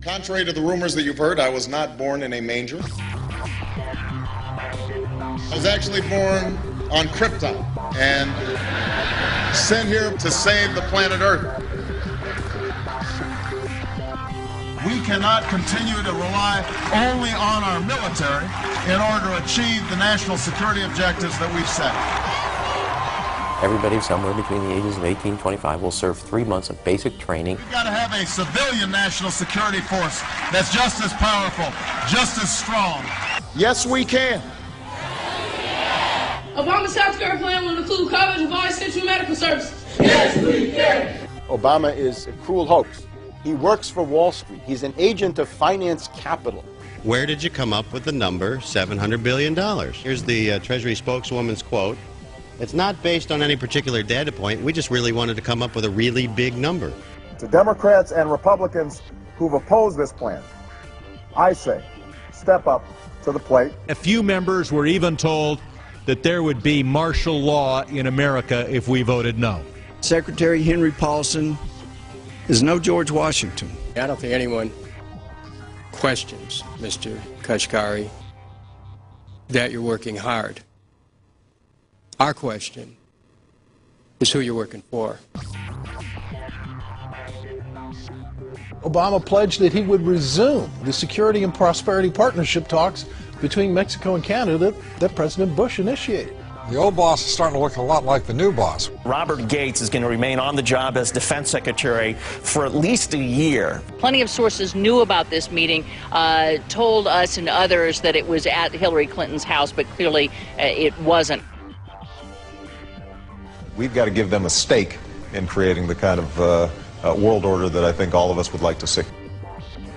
Contrary to the rumors that you've heard, I was not born in a manger. I was actually born on Krypton and sent here to save the planet Earth. We cannot continue to rely only on our military in order to achieve the national security objectives that we've set. Everybody somewhere between the ages of 18 and 25 will serve 3 months of basic training. We've got to have a civilian national security force that's just as powerful, just as strong. Yes, we can. Obama's healthcare plan will include coverage of all essential medical services. Yes, we can. Obama is a cruel hoax. He works for Wall Street. He's an agent of finance capital. Where did you come up with the number $700 billion? Here's the Treasury spokeswoman's quote. It's not based on any particular data point. We just really wanted to come up with a really big number. To Democrats and Republicans who've opposed this plan, I say, step up to the plate. A few members were even told that there would be martial law in America if we voted no. Secretary Henry Paulson is no George Washington. I don't think anyone questions, Mr. Kashkari, that you're working hard. Our question is who you're working for. Obama pledged that he would resume the Security and Prosperity Partnership talks between Mexico and Canada that President Bush initiated. The old boss is starting to look a lot like the new boss. Robert Gates is going to remain on the job as Defense Secretary for at least a year. Plenty of sources knew about this meeting, told us and others that it was at Hillary Clinton's house, but clearly it wasn't. We've got to give them a stake in creating the kind of world order that I think all of us would like to see.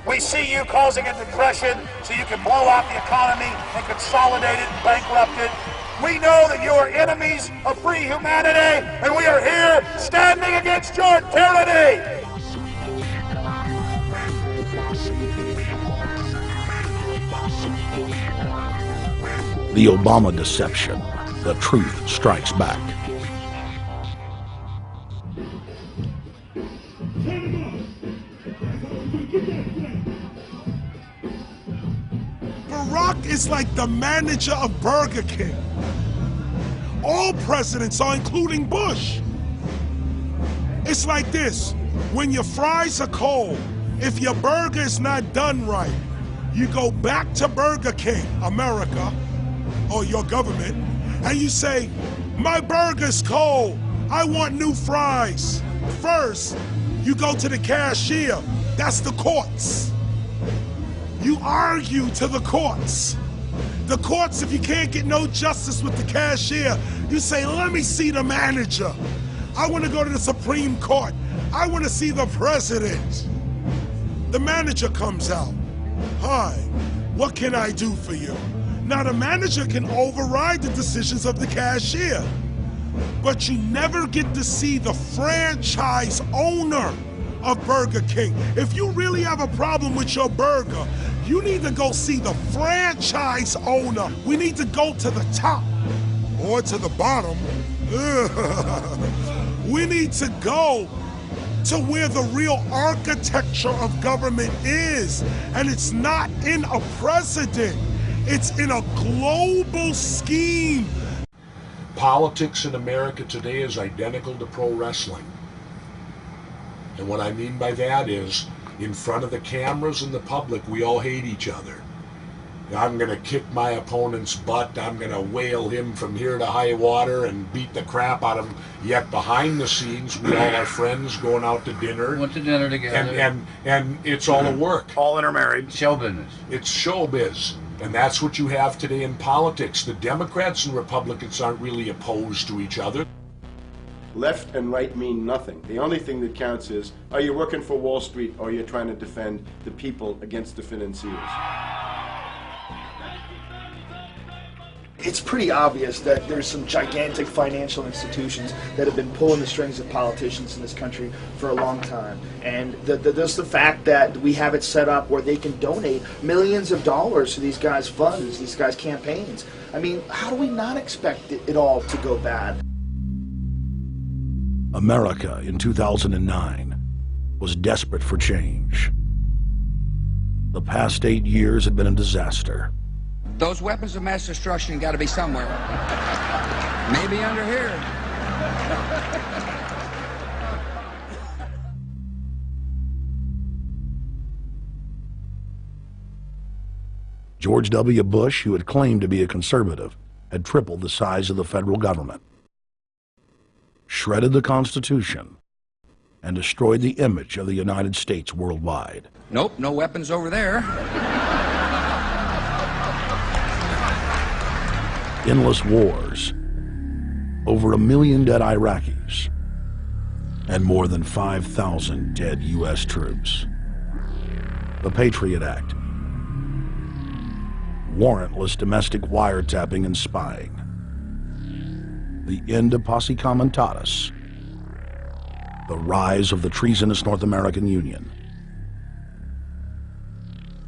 We see you causing a depression so you can blow out the economy and consolidate it and bankrupt it. We know that you are enemies of free humanity, and we are here standing against your tyranny. The Obama deception. The truth strikes back. Barack is like the manager of Burger King. All presidents are, including Bush. It's like this: when your fries are cold, if your burger is not done right, you go back to Burger King, America, or your government, and you say, my burger's cold, I want new fries. First, you go to the cashier, that's the courts. You argue to the courts. The courts, if you can't get no justice with the cashier, you say, let me see the manager. I want to go to the Supreme Court. I want to see the president. The manager comes out. Hi, what can I do for you? Now the manager can override the decisions of the cashier, but you never get to see the franchise owner of Burger King. If you really have a problem with your burger, you need to go see the franchise owner. We need to go to the top or to the bottom. We need to go to where the real architecture of government is. And it's not in a president, it's in a global scheme. Politics in America today is identical to pro wrestling. And what I mean by that is, in front of the cameras and the public, we all hate each other. I'm going to kick my opponent's butt. I'm going to whale him from here to high water and beat the crap out of him. Yet behind the scenes, we all are friends going out to dinner. Went to dinner together. And it's all a work. All intermarried. Show business. It's showbiz. And that's what you have today in politics. The Democrats and Republicans aren't really opposed to each other. Left and right mean nothing. The only thing that counts is, are you working for Wall Street or are you trying to defend the people against the financiers? It's pretty obvious that there's some gigantic financial institutions that have been pulling the strings of politicians in this country for a long time. And there's the fact that we have it set up where they can donate millions of dollars to these guys' funds, these guys' campaigns. I mean, how do we not expect it all to go bad? America in 2009 was desperate for change. The past 8 years had been a disaster. Those weapons of mass destruction got to be somewhere. Maybe under here. George W. Bush, who had claimed to be a conservative, had tripled the size of the federal government, shredded the Constitution, and destroyed the image of the United States worldwide. Nope, no weapons over there. Endless wars, over 1 million dead Iraqis, and more than 5,000 dead U.S. troops. The Patriot Act, warrantless domestic wiretapping and spying, the end of Posse Comitatus, the rise of the treasonous North American Union,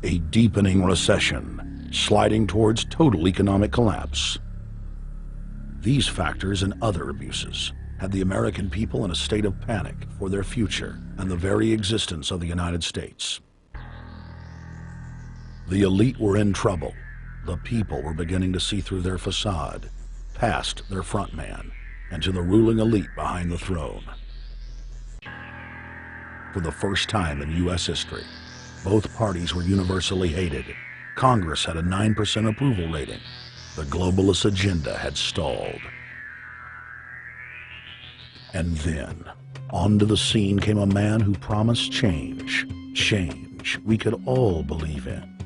a deepening recession sliding towards total economic collapse. These factors and other abuses had the American people in a state of panic for their future and the very existence of the United States. The elite were in trouble. The people were beginning to see through their facade, past their front man, and to the ruling elite behind the throne. For the first time in U.S. history, both parties were universally hated. Congress had a 9% approval rating. The globalist agenda had stalled. And then, onto the scene came a man who promised change. Change we could all believe in.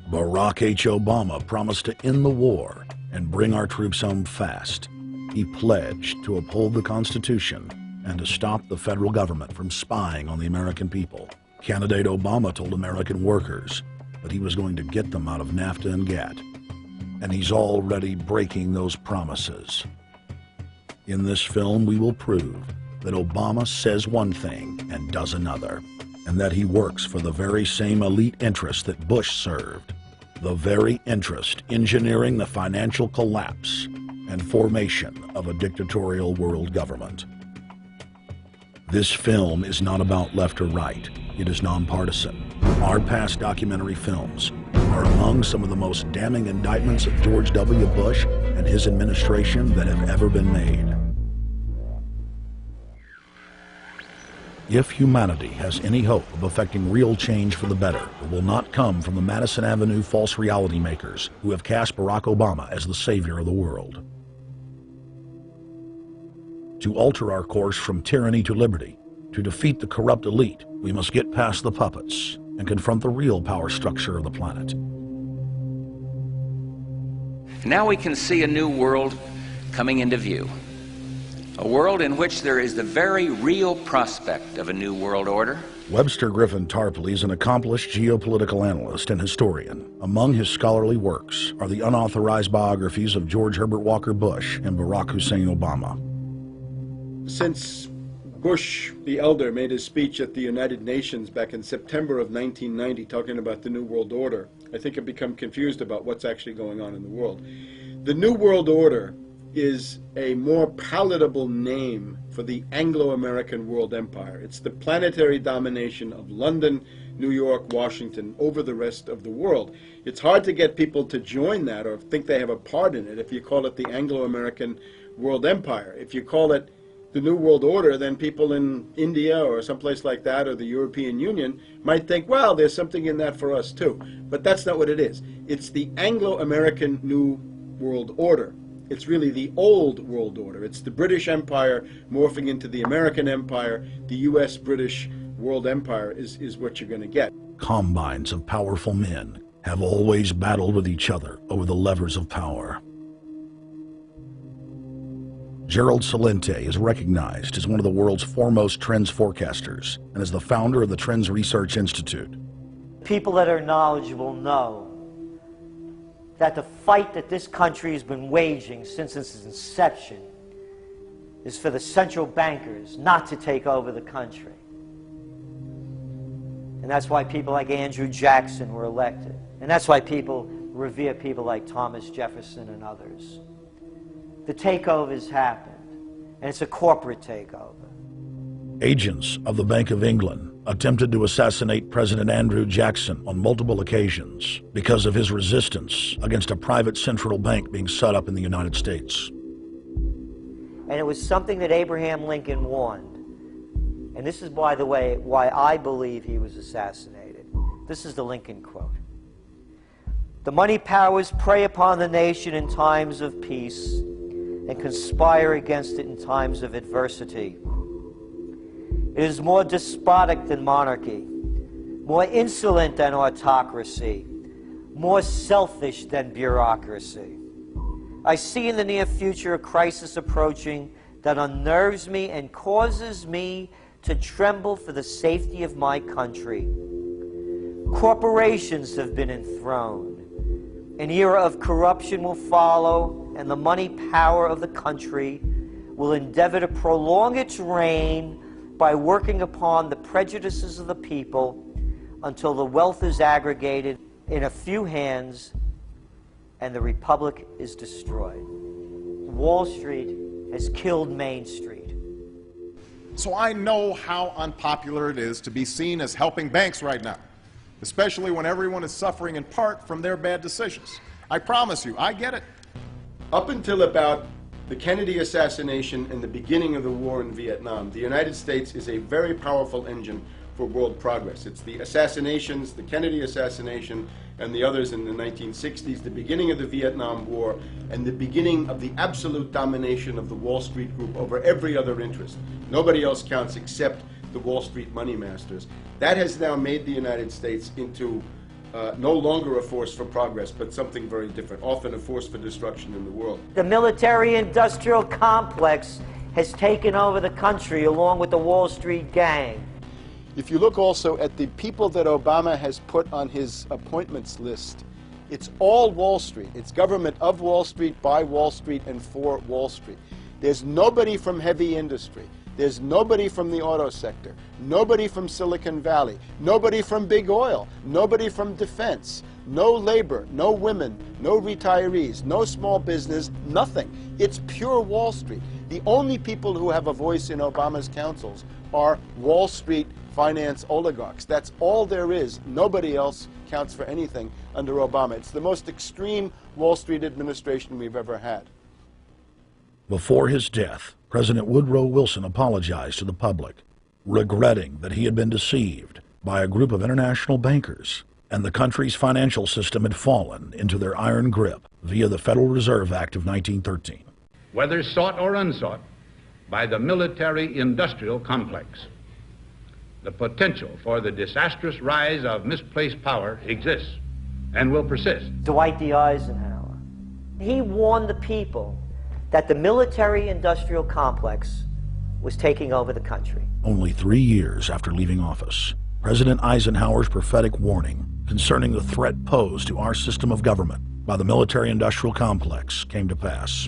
Barack H. Obama promised to end the war and bring our troops home fast. He pledged to uphold the Constitution and to stop the federal government from spying on the American people. Candidate Obama told American workers that he was going to get them out of NAFTA and GATT, and he's already breaking those promises. In this film, we will prove that Obama says one thing and does another, and that he works for the very same elite interests that Bush served, the very interest engineering the financial collapse and formation of a dictatorial world government. This film is not about left or right. It is nonpartisan. Our past documentary films are among some of the most damning indictments of George W. Bush and his administration that have ever been made. If humanity has any hope of effecting real change for the better, it will not come from the Madison Avenue false reality makers who have cast Barack Obama as the savior of the world. To alter our course from tyranny to liberty, to defeat the corrupt elite, we must get past the puppets and confront the real power structure of the planet. Now we can see a new world coming into view. A world in which there is the very real prospect of a new world order. Webster Griffin Tarpley is an accomplished geopolitical analyst and historian. Among his scholarly works are the unauthorized biographies of George Herbert Walker Bush and Barack Hussein Obama. Since Bush the elder made his speech at the United Nations back in September of 1990 talking about the New World Order, I think I've become confused about what's actually going on in the world. The New World Order is a more palatable name for the Anglo-American world empire. It's the planetary domination of London, New York, Washington over the rest of the world. It's hard to get people to join that or think they have a part in it if you call it the Anglo-American world empire. If you call it the New World Order, then people in India or someplace like that or the European Union might think, well, there's something in that for us too. But that's not what it is. It's the Anglo-American New World Order. It's really the old world order. It's the British Empire morphing into the American Empire. The U.S.-British world empire is what you're going to get. Combines of powerful men have always battled with each other over the levers of power. Gerald Celente is recognized as one of the world's foremost trends forecasters and is the founder of the Trends Research Institute. People that are knowledgeable know that the fight that this country has been waging since its inception is for the central bankers not to take over the country. And that's why people like Andrew Jackson were elected. And that's why people revere people like Thomas Jefferson and others. The takeover's happened, and it's a corporate takeover. Agents of the Bank of England, attempted to assassinate President Andrew Jackson on multiple occasions because of his resistance against a private central bank being set up in the United States. And it was something that Abraham Lincoln warned. And this is, by the way, why I believe he was assassinated. This is the Lincoln quote. "The money powers prey upon the nation in times of peace and conspire against it in times of adversity. It is more despotic than monarchy, more insolent than autocracy, more selfish than bureaucracy. I see in the near future a crisis approaching that unnerves me and causes me to tremble for the safety of my country. Corporations have been enthroned. An era of corruption will follow, and the money power of the country will endeavor to prolong its reign by working upon the prejudices of the people until the wealth is aggregated in a few hands and the republic is destroyed. Wall Street has killed Main Street." So I know how unpopular it is to be seen as helping banks right now, especially when everyone is suffering in part from their bad decisions. I promise you, I get it. Up until about the Kennedy assassination and the beginning of the war in Vietnam, the United States is a very powerful engine for world progress. It's the assassinations, the Kennedy assassination, and the others in the 1960s, the beginning of the Vietnam War, and the beginning of the absolute domination of the Wall Street Group over every other interest. Nobody else counts except the Wall Street money masters. That has now made the United States into no longer a force for progress, but something very different, often a force for destruction in the world. The military-industrial complex has taken over the country along with the Wall Street gang. If you look also at the people that Obama has put on his appointments list, it's all Wall Street. It's government of Wall Street, by Wall Street, and for Wall Street. There's nobody from heavy industry. There's nobody from the auto sector, nobody from Silicon Valley, nobody from big oil, nobody from defense, no labor, no women, no retirees, no small business, nothing. It's pure Wall Street. The only people who have a voice in Obama's councils are Wall Street finance oligarchs. That's all there is. Nobody else counts for anything under Obama. It's the most extreme Wall Street administration we've ever had. Before his death, President Woodrow Wilson apologized to the public, regretting that he had been deceived by a group of international bankers and the country's financial system had fallen into their iron grip via the Federal Reserve Act of 1913. Whether sought or unsought by the military-industrial complex, the potential for the disastrous rise of misplaced power exists and will persist. Dwight D. Eisenhower, he warned the people that the military-industrial complex was taking over the country. Only 3 years after leaving office, President Eisenhower's prophetic warning concerning the threat posed to our system of government by the military-industrial complex came to pass.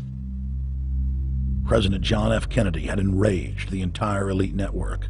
President John F. Kennedy had enraged the entire elite network.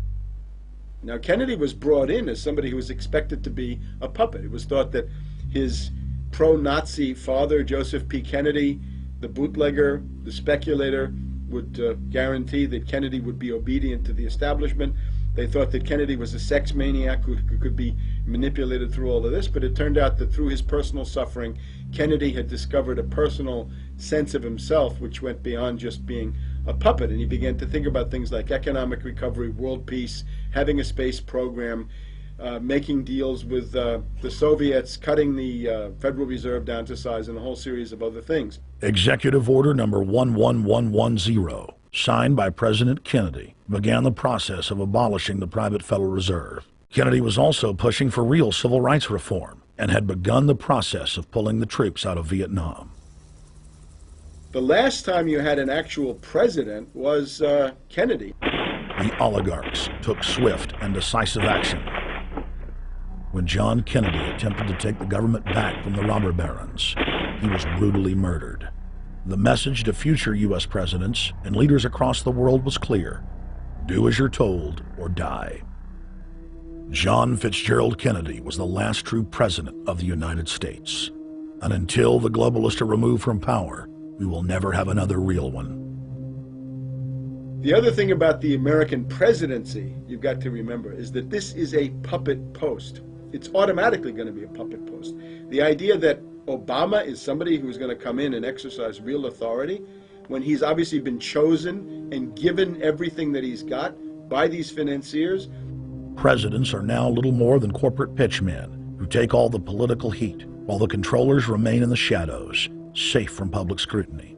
Now, Kennedy was brought in as somebody who was expected to be a puppet. It was thought that his pro-Nazi father, Joseph P. Kennedy, the bootlegger, the speculator, would guarantee that Kennedy would be obedient to the establishment. They thought that Kennedy was a sex maniac who could be manipulated through all of this, but it turned out that through his personal suffering, Kennedy had discovered a personal sense of himself which went beyond just being a puppet, and he began to think about things like economic recovery, world peace, having a space program, making deals with the Soviets, cutting the Federal Reserve down to size, and a whole series of other things. Executive Order number 11110, signed by President Kennedy, began the process of abolishing the private Federal Reserve. Kennedy was also pushing for real civil rights reform and had begun the process of pulling the troops out of Vietnam. The last time you had an actual president was Kennedy. The oligarchs took swift and decisive action. When John Kennedy attempted to take the government back from the robber barons, he was brutally murdered. The message to future U.S. presidents and leaders across the world was clear: do as you're told or die. John Fitzgerald Kennedy was the last true president of the United States. And until the globalists are removed from power, we will never have another real one. The other thing about the American presidency you've got to remember is that this is a puppet post. It's automatically going to be a puppet post. The idea that Obama is somebody who's going to come in and exercise real authority when he's obviously been chosen and given everything that he's got by these financiers. Presidents are now little more than corporate pitchmen who take all the political heat, while the controllers remain in the shadows, safe from public scrutiny.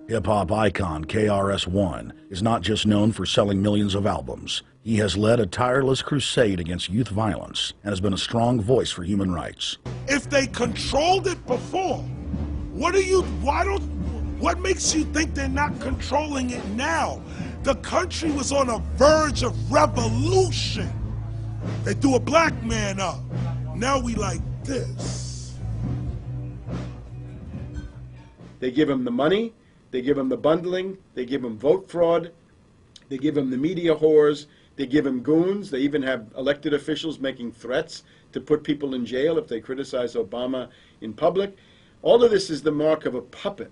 Hip-hop icon KRS-One is not just known for selling millions of albums. He has led a tireless crusade against youth violence and has been a strong voice for human rights. If they controlled it before, what makes you think they're not controlling it now? The country was on a verge of revolution. They threw a black man up. Now we like this. They give him the money, they give him the bundling, they give him vote fraud, they give him the media whores, they give him goons, they even have elected officials making threats to put people in jail if they criticize Obama in public. All of this is the mark of a puppet.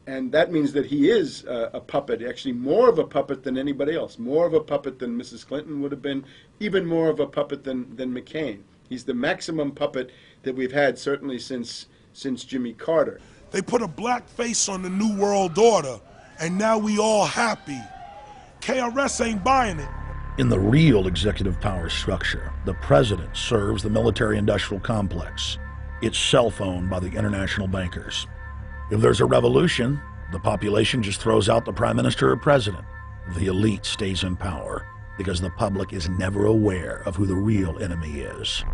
And that means that he is a puppet, actually more of a puppet than anybody else, more of a puppet than Mrs. Clinton would have been, even more of a puppet than McCain. He's the maximum puppet that we've had certainly since Jimmy Carter. They put a black face on the New World Order, and now we all happy. KRS ain't buying it. In the real executive power structure, the president serves the military-industrial complex, itself owned by the international bankers. If there's a revolution, the population just throws out the prime minister or president. The elite stays in power because the public is never aware of who the real enemy is.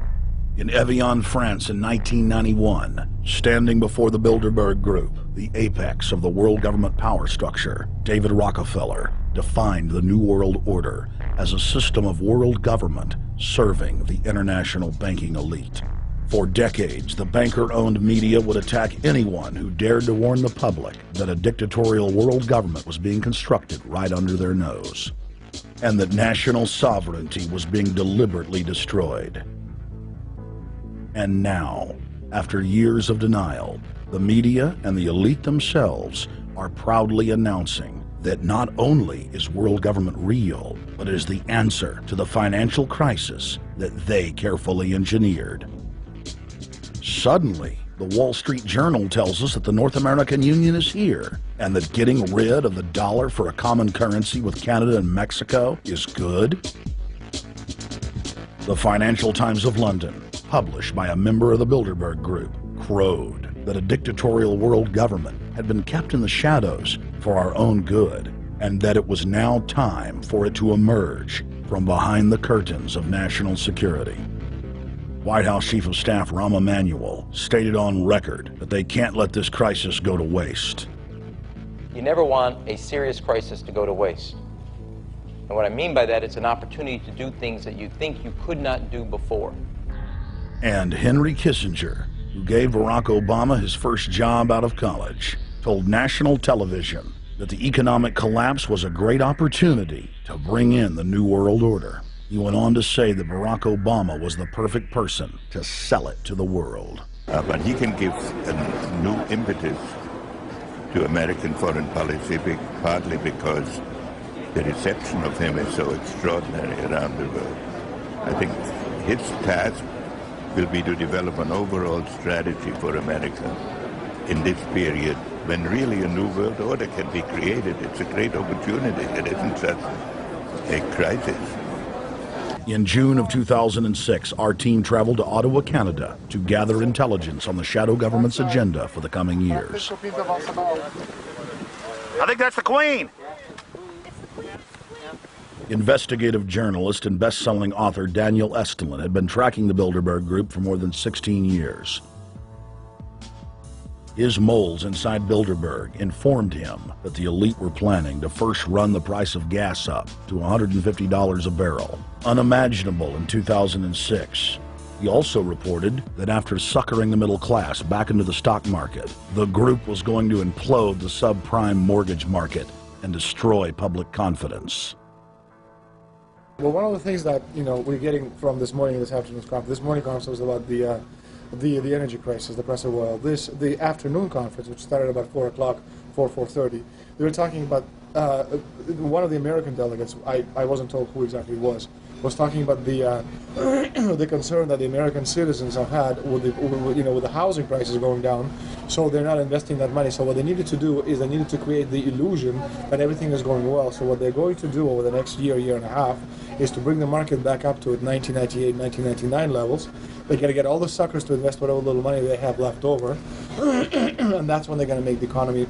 In Evian, France in 1991, standing before the Bilderberg Group, the apex of the world government power structure, David Rockefeller defined the New World Order as a system of world government serving the international banking elite. For decades, the banker-owned media would attack anyone who dared to warn the public that a dictatorial world government was being constructed right under their nose, and that national sovereignty was being deliberately destroyed. And now, after years of denial, the media and the elite themselves are proudly announcing that not only is world government real, but it is the answer to the financial crisis that they carefully engineered. Suddenly, the Wall Street Journal tells us that the North American Union is here, and that getting rid of the dollar for a common currency with Canada and Mexico is good. The Financial Times of London, published by a member of the Bilderberg Group, crowed that a dictatorial world government had been kept in the shadows for our own good, and that it was now time for it to emerge from behind the curtains of national security. White House Chief of Staff Rahm Emanuel stated on record that they can't let this crisis go to waste. You never want a serious crisis to go to waste. And what I mean by that, it's an opportunity to do things that you think you could not do before. And Henry Kissinger, who gave Barack Obama his first job out of college, told national television that the economic collapse was a great opportunity to bring in the New World Order. He went on to say that Barack Obama was the perfect person to sell it to the world. But he can give a new impetus to American foreign policy, partly because the reception of him is so extraordinary around the world. I think his task will be to develop an overall strategy for America in this period when really a new world order can be created. It's a great opportunity. It isn't just a crisis. In June of 2006, our team traveled to Ottawa, Canada, to gather intelligence on the shadow government's agenda for the coming years. I think that's the Queen. Investigative journalist and best-selling author Daniel Estulin had been tracking the Bilderberg Group for more than 16 years. His moles inside Bilderberg informed him that the elite were planning to first run the price of gas up to $150 a barrel, unimaginable in 2006. He also reported that after suckering the middle class back into the stock market, the group was going to implode the subprime mortgage market and destroy public confidence. Well, one of the things that we're getting from this morning's conference, this morning conference was about the energy crisis, the price of oil. The afternoon conference, which started about 4 o'clock, 4:30, they were talking about one of the American delegates, I wasn't told who exactly it was talking about the the concern that the American citizens have had with the housing prices going down, so they're not investing that money. So what they needed to do is they needed to create the illusion that everything is going well. So what they're going to do over the next year and a half is to bring the market back up to 1998, 1999 levels. They're going to get all the suckers to invest whatever little money they have left over, and that's when they're going to make the economy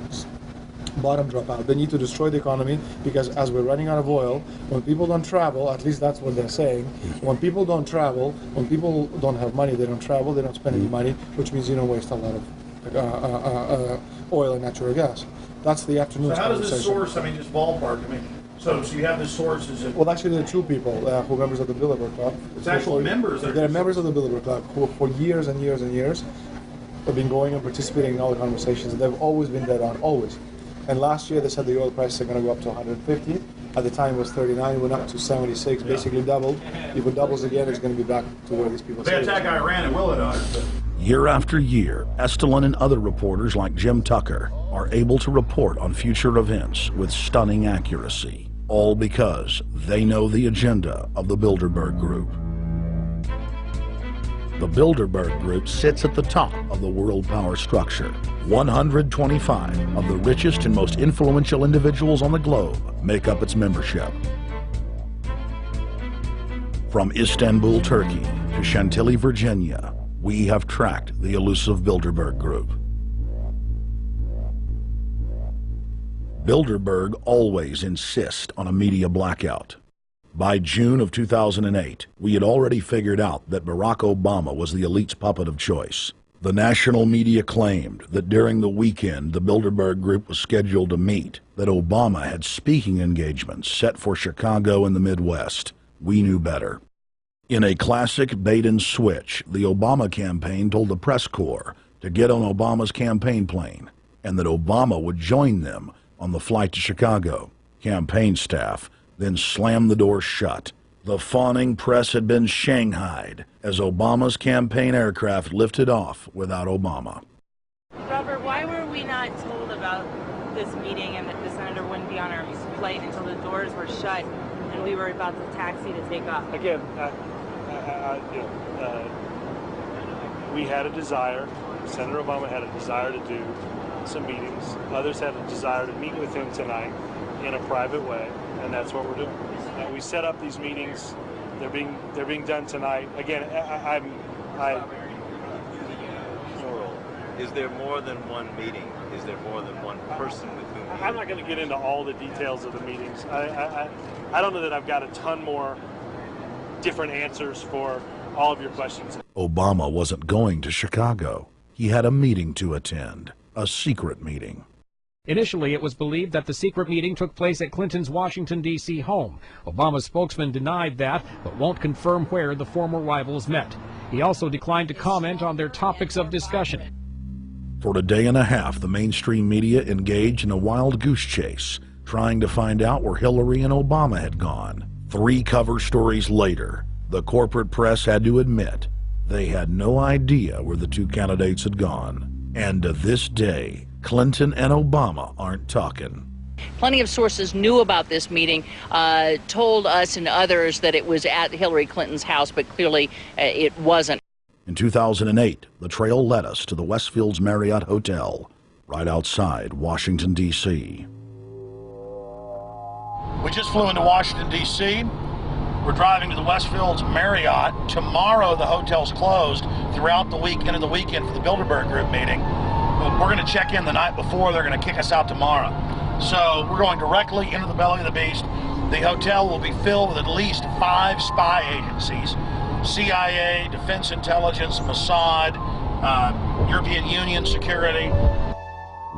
bottom drop out. They need to destroy the economy because as we're running out of oil, when people don't travel, at least that's what they're saying, when people don't travel, when people don't have money, they don't travel, they don't spend any money, which means you don't waste a lot of oil and natural gas. That's the afternoon. So how does this source, I mean, just ballpark, I mean, so you have this source, is it? Well, actually there are two people who are members of the Bilderberg Club. It's actual members? They're members of the Bilderberg Club who for years and years and years have been going and participating in all the conversations, and they've always been dead on, always. And last year they said the oil prices are going to go up to 150. At the time it was 39, it went up to 76, basically doubled. If it doubles again, it's going to be back to where these people say. They attack Iran and will it? Year after year, Estelin and other reporters like Jim Tucker are able to report on future events with stunning accuracy, all because they know the agenda of the Bilderberg Group. The Bilderberg Group sits at the top of the world power structure. 125 of the richest and most influential individuals on the globe make up its membership. From Istanbul, Turkey to Chantilly, Virginia, we have tracked the elusive Bilderberg Group. Bilderberg always insist on a media blackout. By June of 2008, we had already figured out that Barack Obama was the elite's puppet of choice. The national media claimed that during the weekend the Bilderberg Group was scheduled to meet, that Obama had speaking engagements set for Chicago and the Midwest. We knew better. In a classic bait and switch, the Obama campaign told the press corps to get on Obama's campaign plane, and that Obama would join them on the flight to Chicago. Campaign staff then slammed the door shut. The fawning press had been shanghaied as Obama's campaign aircraft lifted off without Obama. Robert, why were we not told about this meeting and that the senator wouldn't be on our flight until the doors were shut and we were about to taxi to take off? Again, we had a desire, Senator Obama had a desire to do some meetings. Others had a desire to meet with him tonight in a private way, and that's what we're doing. We set up these meetings. They're being done tonight. Again, Is there more than one meeting? Is there more than one person with whom? I'm not going to get into all the details of the meetings. I don't know that I've got a ton more different answers for all of your questions. Obama wasn't going to Chicago. He had a meeting to attend, a secret meeting. Initially, it was believed that the secret meeting took place at Clinton's Washington, D.C. home. Obama's spokesman denied that, but won't confirm where the former rivals met. He also declined to comment on their topics of discussion. For a day and a half, the mainstream media engaged in a wild goose chase, trying to find out where Hillary and Obama had gone. 3 cover stories later, the corporate press had to admit they had no idea where the 2 candidates had gone. And to this day, Clinton and Obama aren't talking. Plenty of sources knew about this meeting, told us and others that it was at Hillary Clinton's house, but clearly it wasn't. In 2008, the trail led us to the Westfields Marriott Hotel, right outside Washington, D.C. We just flew into Washington, D.C. We're driving to the Westfields Marriott. Tomorrow, the hotel's closed throughout the week into the weekend for the Bilderberg Group meeting. We're going to check in the night before. They're going to kick us out tomorrow. So we're going directly into the belly of the beast. The hotel will be filled with at least 5 spy agencies. CIA, Defense Intelligence, Mossad, European Union Security.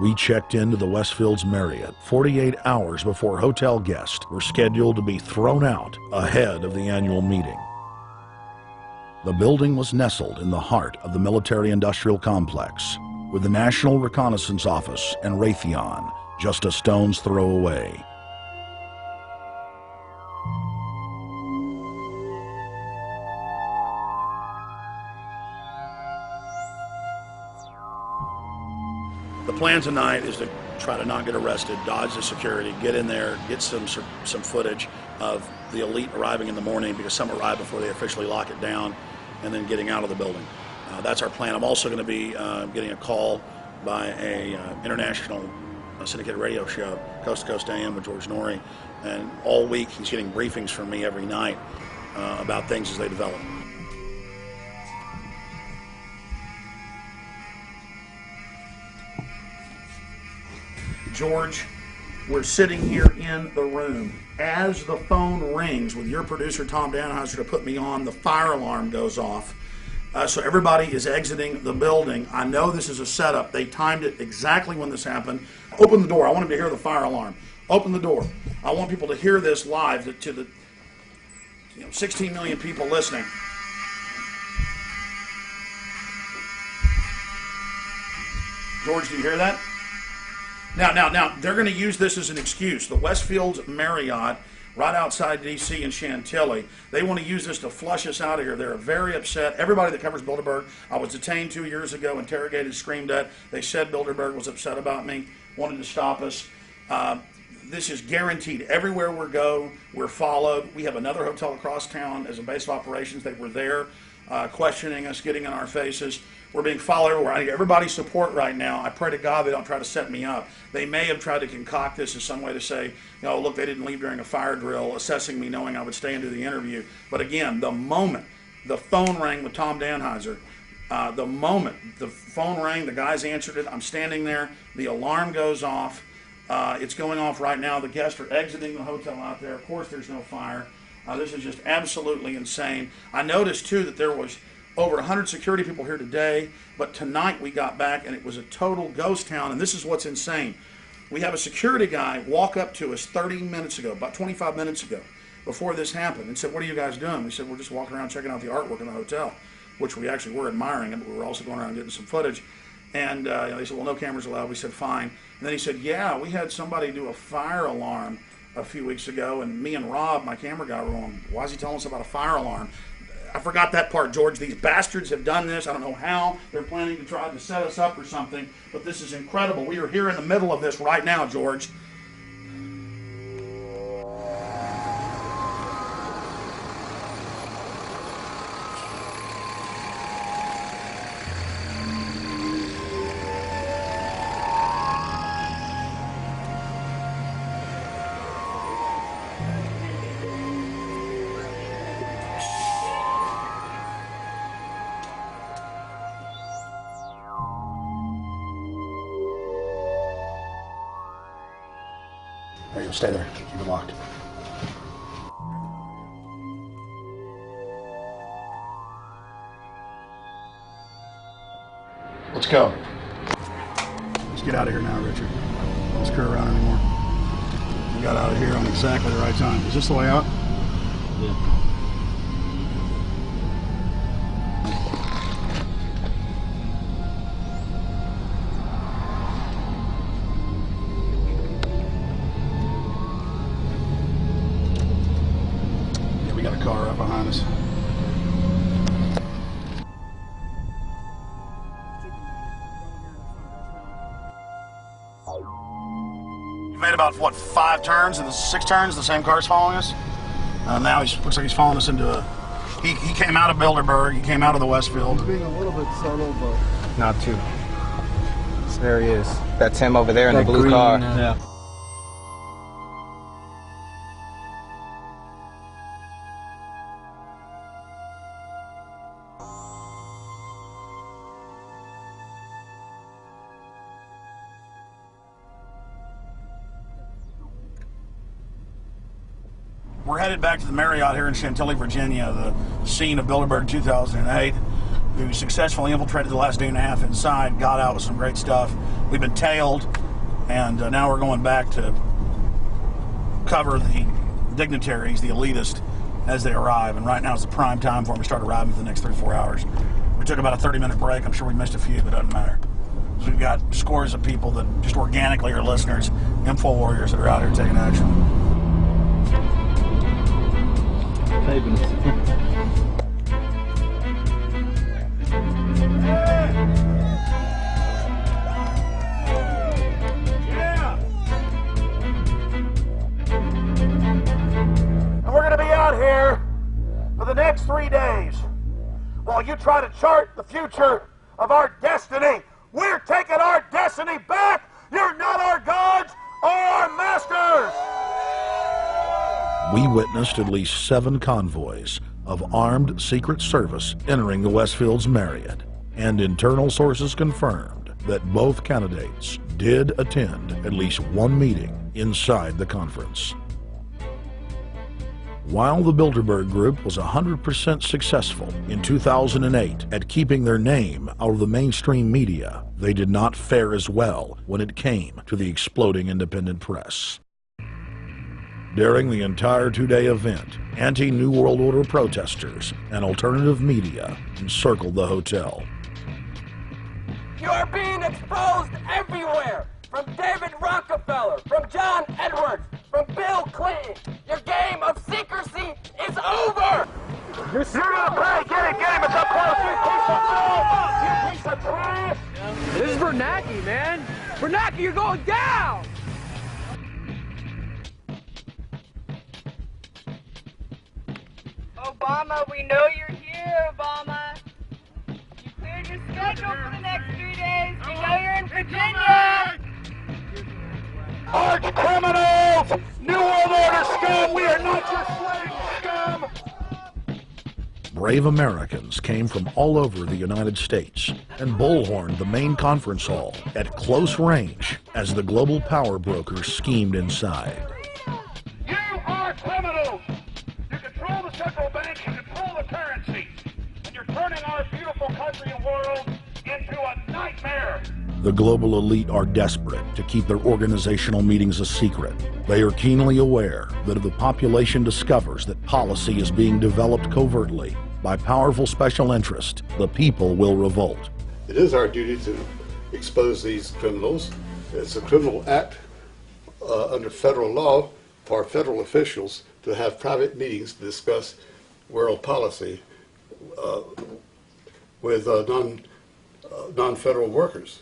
We checked into the Westfields Marriott 48 hours before hotel guests were scheduled to be thrown out ahead of the annual meeting. The building was nestled in the heart of the military-industrial complex, with the National Reconnaissance Office and Raytheon just a stone's throw away. The plan tonight is to try to not get arrested, dodge the security, get in there, get some footage of the elite arriving in the morning, because some arrive before they officially lock it down, and then getting out of the building. That's our plan. I'm also going to be getting a call by a international syndicated radio show, Coast to Coast AM with George Noory, and all week he's getting briefings from me every night about things as they develop. George, we're sitting here in the room. As the phone rings with your producer, Tom Danheiser, to put me on, the fire alarm goes off. So everybody is exiting the building. I know this is a setup. They timed it exactly when this happened. Open the door. I want them to hear the fire alarm. Open the door. I want people to hear this live to the 16 million people listening. George, do you hear that? Now, they're going to use this as an excuse. The Westfields Marriott, right outside D.C. in Chantilly, they want to use this to flush us out of here. They're very upset. Everybody that covers Bilderberg, I was detained 2 years ago, interrogated, screamed at. They said Bilderberg was upset about me, wanted to stop us. This is guaranteed. Everywhere we go, we're followed. We have another hotel across town as a base of operations. They were there questioning us, getting in our faces. We're being followed everywhere. I need everybody's support right now. I pray to God they don't try to set me up. They may have tried to concoct this as some way to say, look, they didn't leave during a fire drill, assessing me, knowing I would stay and do the interview. But again, the moment the phone rang with Tom Danheiser, the moment the phone rang, the guys answered it, I'm standing there, the alarm goes off. It's going off right now. The guests are exiting the hotel out there. Of course, there's no fire. This is just absolutely insane. I noticed, too, that there was over 100 security people here today, but tonight we got back and it was a total ghost town, and this is what's insane. We have a security guy walk up to us 30 minutes ago, about 25 minutes ago, before this happened, and said, "What are you guys doing?" We said, "We're just walking around checking out the artwork in the hotel," which we actually were admiring, but we were also going around getting some footage. And they said, "Well, no cameras allowed." We said, "Fine." And then he said, "Yeah, we had somebody do a fire alarm a few weeks ago, and me and Rob, my camera guy, were on, why is he telling us about a fire alarm?" I forgot that part, George. These bastards have done this. I don't know how. They're planning to try to set us up or something, but this is incredible. We are here in the middle of this right now, George. There you go. Stay there. Keep it locked. Let's go. Let's get out of here now, Richard. Don't screw around anymore. We got out of here on exactly the right time. Is this the way out? Yeah. Car right behind us. You made about, what, 5 turns and 6 turns? The same car's following us? Now he looks like he's following us into a... He came out of Bilderberg. He came out of the Westfield. He's being a little bit subtle, but... Not too. So there he is. That's him over there in the blue car. Yeah. We're headed back to the Marriott here in Chantilly, Virginia, the scene of Bilderberg 2008. We successfully infiltrated the last day and a half inside, got out with some great stuff. We've been tailed, and now we're going back to cover the dignitaries, the elitists, as they arrive. And right now is the prime time for them to start arriving for the next 3 or 4 hours. We took about a 30-minute break. I'm sure we missed a few, but it doesn't matter. So we've got scores of people that just organically are listeners, info warriors that are out here taking action. Yeah! while you try to chart the future of our destiny. We're taking our destiny back. You're not our gods or our masters. We witnessed at least 7 convoys of armed Secret Service entering the Westfields Marriott, and internal sources confirmed that both candidates did attend at least one meeting inside the conference. While the Bilderberg Group was 100% successful in 2008 at keeping their name out of the mainstream media, they did not fare as well when it came to the exploding independent press. During the entire 2-day event, anti-New World Order protesters and alternative media encircled the hotel. You are being exposed everywhere! From David Rockefeller, from John Edwards, from Bill Clinton. Your game of secrecy is over! You're gonna play, get it, it's up close, you piece of trash! This is Bernanke, man! Bernanke, you're going down! Obama, we know you're here, Obama. You cleared your schedule for the next 3 days. We know you're in Virginia. Arch criminals! New World Order scum! We are not your slave scum! Brave Americans came from all over the United States and bullhorned the main conference hall at close range as the global power brokers schemed inside. You are criminals! You control the central bank, you control the currency, and you're turning our beautiful country and world into a nightmare! The global elite are desperate to keep their organizational meetings a secret. They are keenly aware that if the population discovers that policy is being developed covertly by powerful special interest, the people will revolt. It is our duty to expose these criminals. It's a criminal act under federal law for federal officials to have private meetings to discuss world policy with non-federal workers.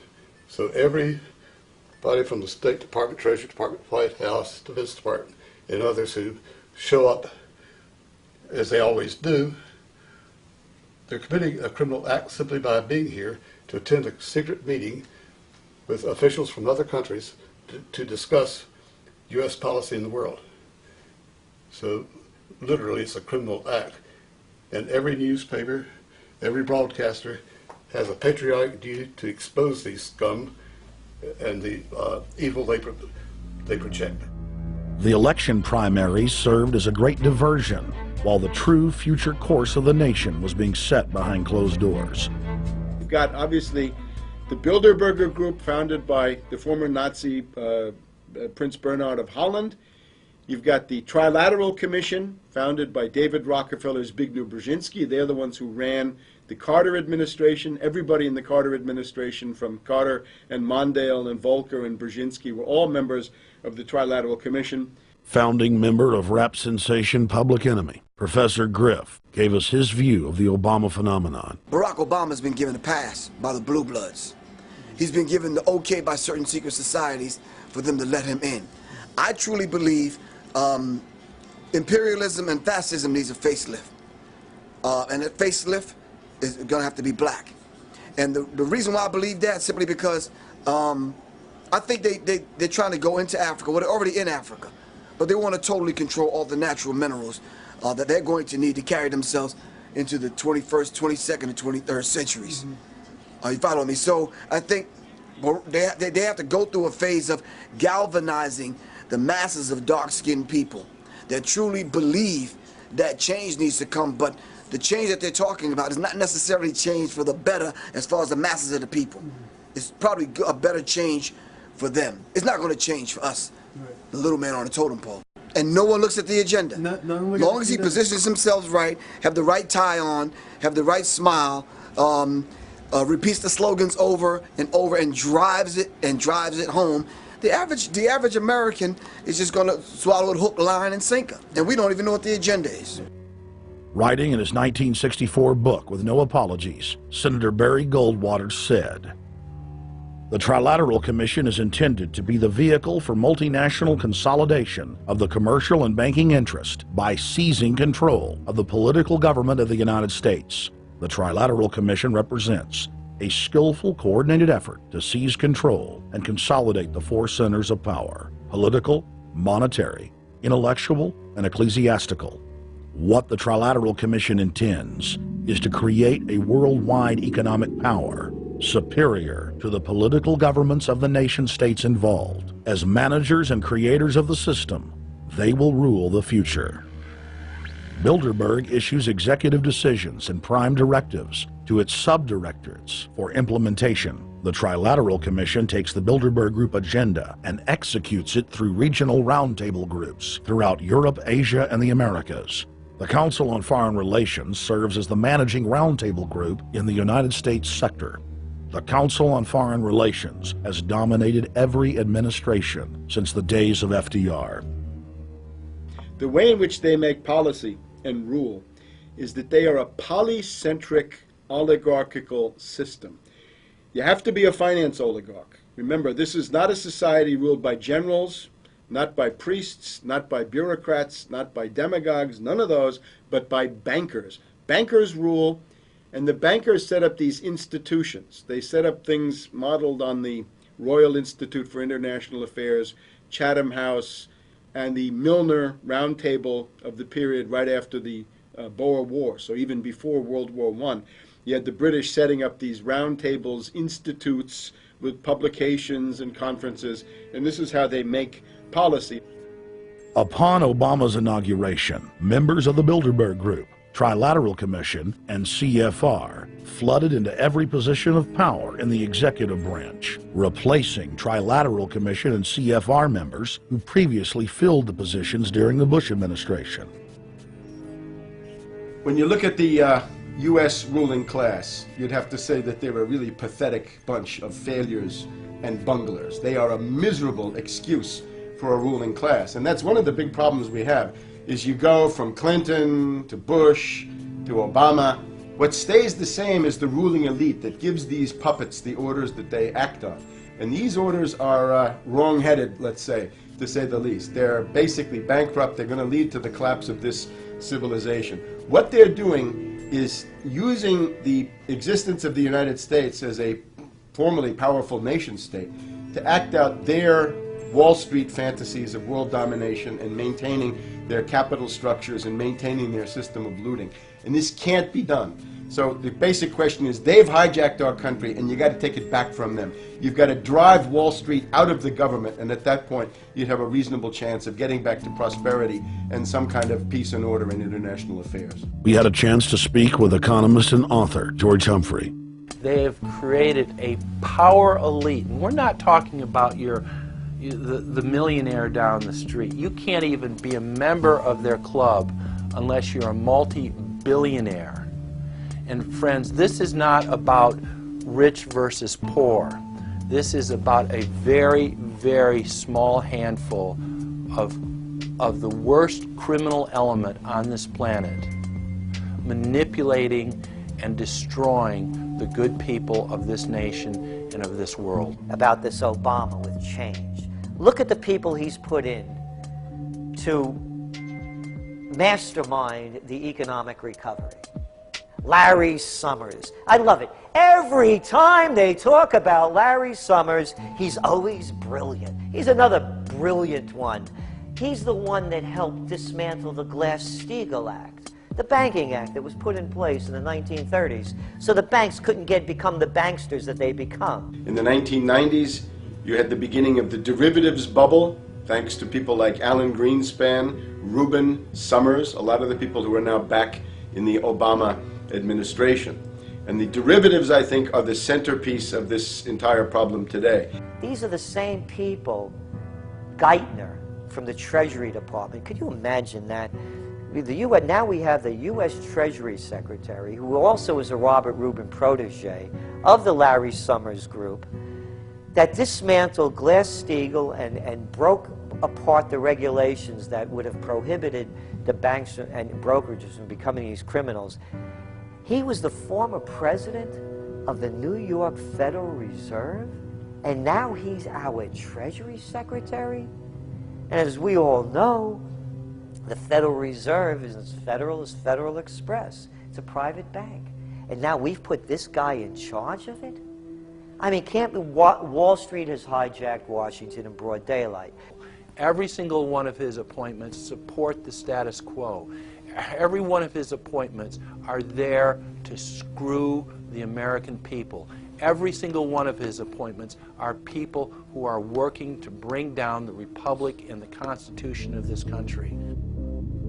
So everybody from the State Department, Treasury Department, White House, Defense Department, and others who show up, as they always do, they're committing a criminal act simply by being here to attend a secret meeting with officials from other countries to discuss U.S. policy in the world. So literally it's a criminal act. And every newspaper, every broadcaster has a patriotic duty to expose these scum and the evil they project. The election primaries served as a great diversion while the true future course of the nation was being set behind closed doors. You've got, obviously, the Bilderberger Group, founded by the former Nazi Prince Bernhard of Holland. You've got the Trilateral Commission, founded by David Rockefeller, Zbigniew Brzezinski. They're the ones who ran the Carter administration. Everybody in the Carter administration, from Carter and Mondale and Volcker and Brzezinski, were all members of the Trilateral Commission. Founding member of rap sensation Public Enemy, Professor Griff, gave us his view of the Obama phenomenon. Barack Obama's been given a pass by the Blue Bloods. He's been given the okay by certain secret societies for them to let him in. I truly believe imperialism and fascism needs a facelift. And that facelift is going to have to be black. And the reason why I believe that, simply because I think they're trying to go into Africa. Well, they're already in Africa. But they want to totally control all the natural minerals that they're going to need to carry themselves into the 21st, 22nd, and 23rd centuries. You follow me? So I think they have to go through a phase of galvanizing the masses of dark-skinned people that truly believe that change needs to come, but the change that they're talking about is not necessarily change for the better as far as the masses of the people. It's probably a better change for them. It's not going to change for us, the little man on the totem pole. And no one looks at the agenda. Long as he positions himself right, have the right tie on, have the right smile, repeats the slogans over and over and drives it home, the average American is just going to swallow it hook, line, and sinker. And we don't even know what the agenda is. Writing in his 1964 book, With No Apologies, Senator Barry Goldwater said, "The Trilateral Commission is intended to be the vehicle for multinational consolidation of the commercial and banking interest by seizing control of the political government of the United States. The Trilateral Commission represents a skillful, coordinated effort to seize control and consolidate the four centers of power: political, monetary, intellectual, and ecclesiastical. What the Trilateral Commission intends is to create a worldwide economic power superior to the political governments of the nation-states involved. As managers and creators of the system, they will rule the future. Bilderberg issues executive decisions and prime directives to its subdirectorates for implementation. The Trilateral Commission takes the Bilderberg Group agenda and executes it through regional roundtable groups throughout Europe, Asia, and the Americas. The Council on Foreign Relations serves as the managing roundtable group in the United States sector. The Council on Foreign Relations has dominated every administration since the days of FDR. The way in which they make policy and rule is that they are a polycentric oligarchical system. You have to be a finance oligarch. Remember, this is not a society ruled by generals, not by priests, not by bureaucrats, not by demagogues, none of those, but by bankers. Bankers rule, and the bankers set up these institutions. They set up things modeled on the Royal Institute for International Affairs, Chatham House, and the Milner Round Table of the period right after the Boer War, so even before World War I. You had the British setting up these round tables, institutes with publications and conferences, and this is how they make policy. Upon Obama's inauguration, members of the Bilderberg Group, Trilateral Commission, and CFR flooded into every position of power in the executive branch, replacing Trilateral Commission and CFR members who previously filled the positions during the Bush administration. When you look at the U.S. ruling class, you'd have to say that they're a really pathetic bunch of failures and bunglers. They are a miserable excuse for a ruling class, and that's one of the big problems we have. Is you go from Clinton to Bush to Obama. What stays the same is the ruling elite that gives these puppets the orders that they act on. And these orders are wrong-headed, let's say the least. They're basically bankrupt. They're going to lead to the collapse of this civilization. What they're doing is using the existence of the United States as a formerly powerful nation state to act out their Wall Street fantasies of world domination and maintaining their capital structures and maintaining their system of looting. And this can't be done. So the basic question is, they've hijacked our country and you got to take it back from them. You've got to drive Wall Street out of the government, and at that point you'd have a reasonable chance of getting back to prosperity and some kind of peace and order in international affairs. We had a chance to speak with economist and author George Humphrey. They have created a power elite, and we're not talking about the millionaire down the street. You can't even be a member of their club unless you're a multi-billionaire. And friends, this is not about rich versus poor. This is about a very, very small handful of the worst criminal element on this planet, manipulating and destroying the good people of this nation and of this world. About this Obama with change. Look at the people he's put in to mastermind the economic recovery. Larry Summers. I love it. Every time they talk about Larry Summers, he's always brilliant. He's another brilliant one. He's the one that helped dismantle the Glass-Steagall Act, the banking act that was put in place in the 1930s, so the banks couldn't become the banksters that they become. In the 1990s, you had the beginning of the derivatives bubble, thanks to people like Alan Greenspan, Rubin, Summers, a lot of the people who are now back in the Obama administration. And the derivatives, I think, are the centerpiece of this entire problem today. These are the same people, Geithner from the Treasury Department. Could you imagine that? Now we have the U.S. Treasury Secretary, who also is a Robert Rubin protege of the Larry Summers Group, that dismantled Glass-Steagall and broke apart the regulations that would have prohibited the banks and brokerages from becoming these criminals. He was the former president of the New York Federal Reserve, and now he's our Treasury Secretary. And as we all know, the Federal Reserve is as federal as Federal Express. It's a private bank. And now we've put this guy in charge of it? I mean, can't Wall Street has hijacked Washington in broad daylight. Every single one of his appointments support the status quo. Every one of his appointments are there to screw the American people. Every single one of his appointments are people who are working to bring down the Republic and the Constitution of this country.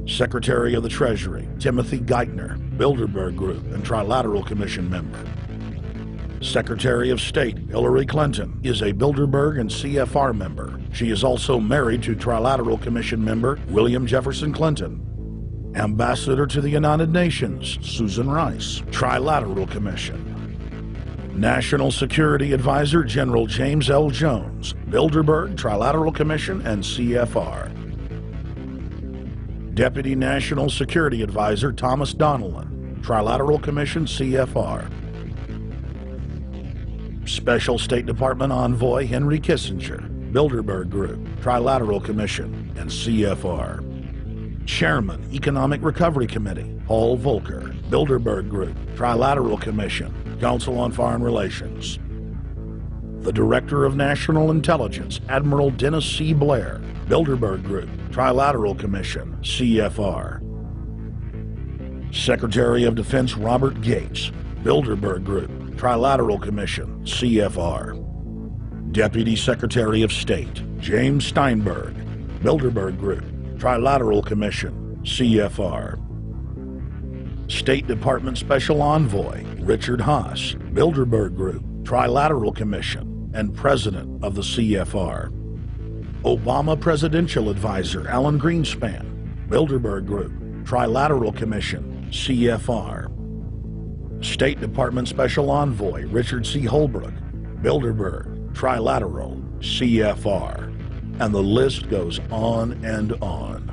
Secretary of the Treasury, Timothy Geithner, Bilderberg Group and Trilateral Commission member. Secretary of State Hillary Clinton is a Bilderberg and CFR member. She is also married to Trilateral Commission member William Jefferson Clinton. Ambassador to the United Nations, Susan Rice, Trilateral Commission. National Security Advisor General James L. Jones, Bilderberg, Trilateral Commission, and CFR. Deputy National Security Advisor Thomas Donilon, Trilateral Commission, CFR. Special State Department Envoy Henry Kissinger, Bilderberg Group, Trilateral Commission, and CFR. Chairman, Economic Recovery Committee, Paul Volcker, Bilderberg Group, Trilateral Commission, Council on Foreign Relations. The Director of National Intelligence, Admiral Dennis C. Blair, Bilderberg Group, Trilateral Commission, CFR. Secretary of Defense Robert Gates, Bilderberg Group, Trilateral Commission, CFR. Deputy Secretary of State James Steinberg, Bilderberg Group, Trilateral Commission, CFR. State Department Special Envoy Richard Haass, Bilderberg Group, Trilateral Commission, and President of the CFR. Obama Presidential Advisor Alan Greenspan, Bilderberg Group, Trilateral Commission, CFR. State Department Special Envoy Richard C. Holbrooke, Bilderberg, Trilateral, CFR. And the list goes on and on.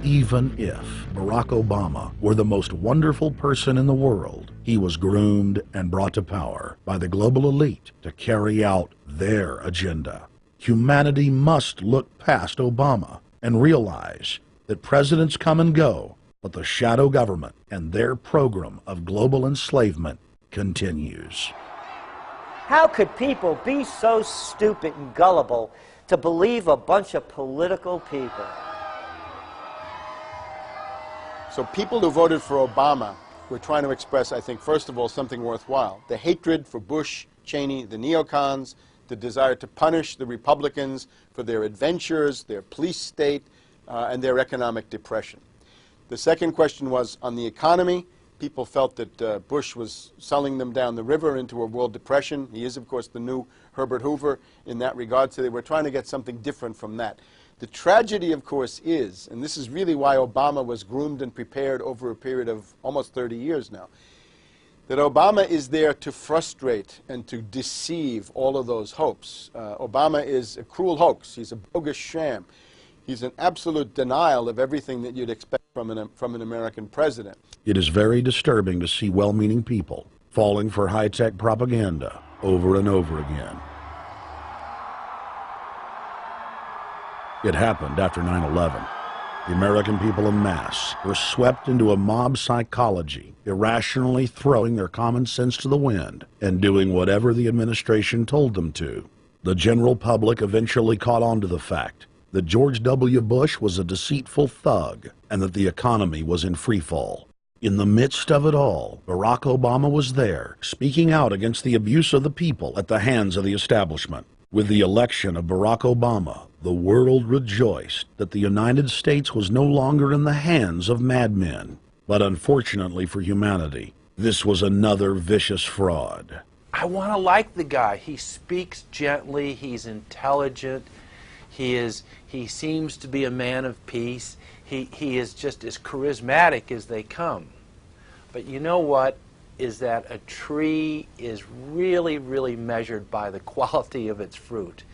Even if Barack Obama were the most wonderful person in the world, he was groomed and brought to power by the global elite to carry out their agenda. Humanity must look past Obama and realize that presidents come and go, but the shadow government and their program of global enslavement continues. How could people be so stupid and gullible to believe a bunch of political people? So people who voted for Obama were trying to express, I think, first of all, something worthwhile. The hatred for Bush, Cheney, the neocons, the desire to punish the Republicans for their adventures, their police state, and their economic depression. The second question was on the economy. People felt that Bush was selling them down the river into a world depression. He is, of course, the new Herbert Hoover in that regard, so they were trying to get something different from that. The tragedy, of course, is, and this is really why Obama was groomed and prepared over a period of almost 30 years now, that Obama is there to frustrate and to deceive all of those hopes. Obama is a cruel hoax. He's a bogus sham. He's an absolute denial of everything that you'd expect from an American president. It is very disturbing to see well-meaning people falling for high-tech propaganda over and over again. It happened after 9/11. The American people en masse were swept into a mob psychology, irrationally throwing their common sense to the wind and doing whatever the administration told them to. The general public eventually caught on to the fact that George W. Bush was a deceitful thug and that the economy was in free fall. In the midst of it all, Barack Obama was there, speaking out against the abuse of the people at the hands of the establishment. With the election of Barack Obama, the world rejoiced that the United States was no longer in the hands of madmen. But unfortunately for humanity, this was another vicious fraud. I want to like the guy. He speaks gently, he's intelligent, he seems to be a man of peace. He is just as charismatic as they come. But you know what? Is that a tree is really, really measured by the quality of its fruit.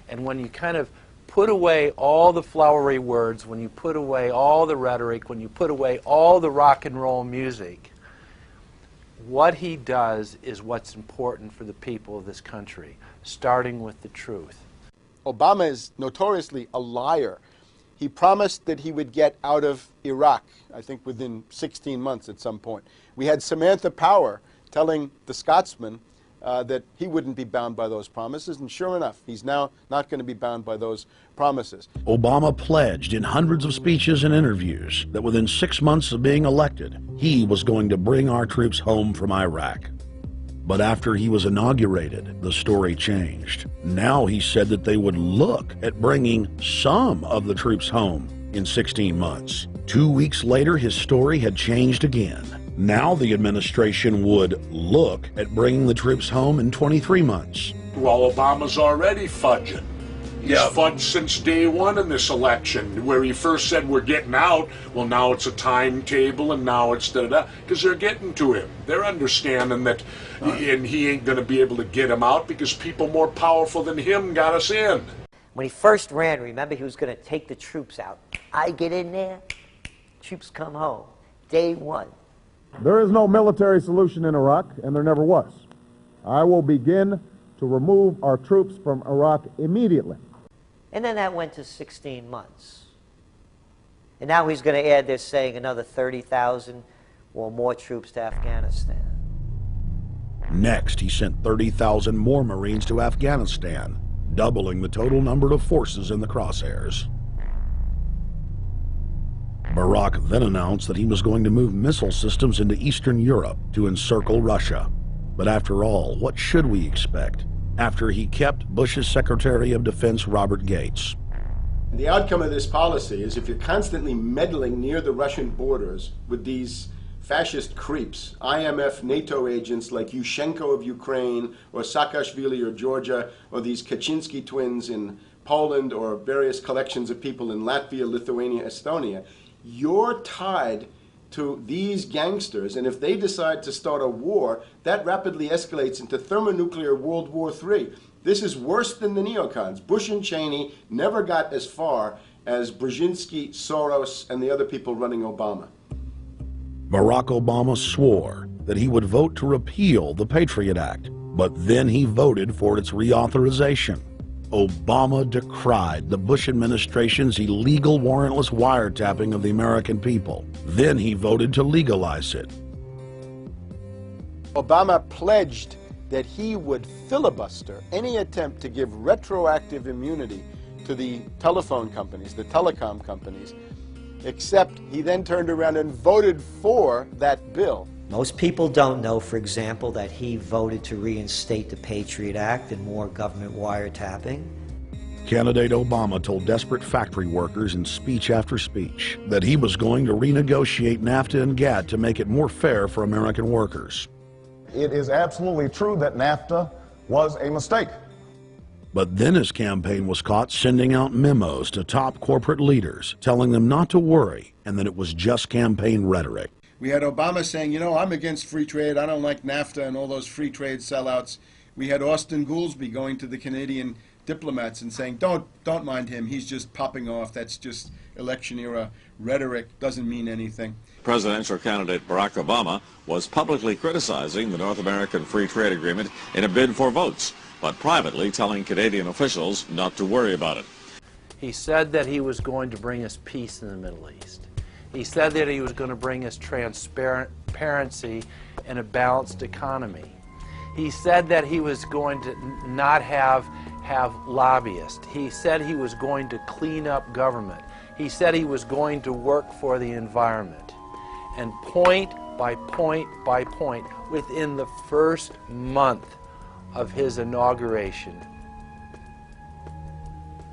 And when you kind of put away all the flowery words, when you put away all the rhetoric, when you put away all the rock and roll music, what he does is what's important for the people of this country, starting with the truth. Obama is notoriously a liar. He promised that he would get out of Iraq, I think within 16 months at some point. We had Samantha Power telling the Scotsman that he wouldn't be bound by those promises, and sure enough, he's now not going to be bound by those promises. Obama pledged in hundreds of speeches and interviews that within 6 months of being elected, he was going to bring our troops home from Iraq. But after he was inaugurated, the story changed. Now he said that they would look at bringing some of the troops home in 16 months. 2 weeks later, his story had changed again. Now the administration would look at bringing the troops home in 23 months. Well, Obama's already fudging. He's fudged since day one in this election, where he first said we're getting out. Well, now it's a timetable, and now it's da-da-da, because they're getting to him. They're understanding that, and he ain't going to be able to get him out because people more powerful than him got us in. When he first ran, remember, he was going to take the troops out. I get in there, troops come home. Day one. There is no military solution in Iraq, and there never was. I will begin to remove our troops from Iraq immediately. And then that went to 16 months. And now he's going to add, they're saying, another 30,000 or more troops to Afghanistan. Next, he sent 30,000 more Marines to Afghanistan, doubling the total number of forces in the crosshairs. Barack then announced that he was going to move missile systems into Eastern Europe to encircle Russia. But after all, what should we expect after he kept Bush's Secretary of Defense Robert Gates? The outcome of this policy is if you're constantly meddling near the Russian borders with these fascist creeps, IMF, NATO agents like Yushchenko of Ukraine, or Saakashvili or Georgia, or these Kaczynski twins in Poland, or various collections of people in Latvia, Lithuania, Estonia, you're tied to these gangsters, and if they decide to start a war, that rapidly escalates into thermonuclear World War III. This is worse than the neocons. Bush and Cheney never got as far as Brzezinski, Soros, and the other people running Obama. Barack Obama swore that he would vote to repeal the Patriot Act, but then he voted for its reauthorization. Obama decried the Bush administration's illegal warrantless wiretapping of the American people. Then he voted to legalize it. Obama pledged that he would filibuster any attempt to give retroactive immunity to the telephone companies, the telecom companies, except he then turned around and voted for that bill. Most people don't know, for example, that he voted to reinstate the Patriot Act and more government wiretapping. Candidate Obama told desperate factory workers in speech after speech that he was going to renegotiate NAFTA and GATT to make it more fair for American workers. It is absolutely true that NAFTA was a mistake. But then his campaign was caught sending out memos to top corporate leaders, telling them not to worry and that it was just campaign rhetoric. We had Obama saying, you know, I'm against free trade, I don't like NAFTA and all those free trade sellouts. We had Austin Goolsbee going to the Canadian diplomats and saying, don't mind him, he's just popping off, that's just election era rhetoric, doesn't mean anything. Presidential candidate Barack Obama was publicly criticizing the North American Free Trade Agreement in a bid for votes, but privately telling Canadian officials not to worry about it. He said that he was going to bring us peace in the Middle East. He said that he was going to bring us transparency and a balanced economy. He said that he was going to not have lobbyists. He said he was going to clean up government. He said he was going to work for the environment. And point by point by point, within the first month of his inauguration,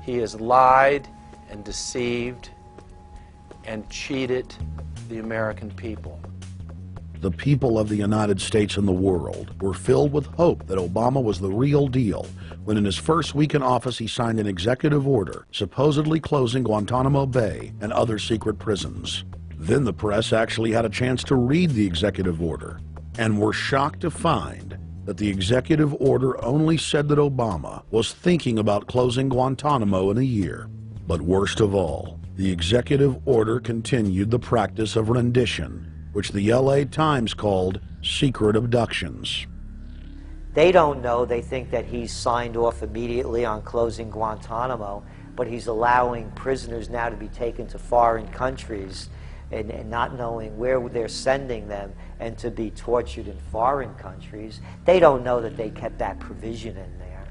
he has lied and deceived and cheated the American people. The people of the United States and the world were filled with hope that Obama was the real deal when in his first week in office he signed an executive order supposedly closing Guantanamo Bay and other secret prisons. Then the press actually had a chance to read the executive order and were shocked to find that the executive order only said that Obama was thinking about closing Guantanamo in a year. But worst of all, the executive order continued the practice of rendition, which the LA Times called secret abductions. They don't know. They think that he signed off immediately on closing Guantanamo. but he's allowing prisoners now to be taken to foreign countries and not knowing where they're sending them and to be tortured in foreign countries. They don't know that they kept that provision in there.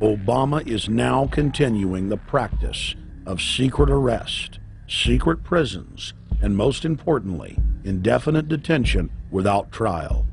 Obama is now continuing the practice of secret arrest, secret prisons, and most importantly, indefinite detention without trial.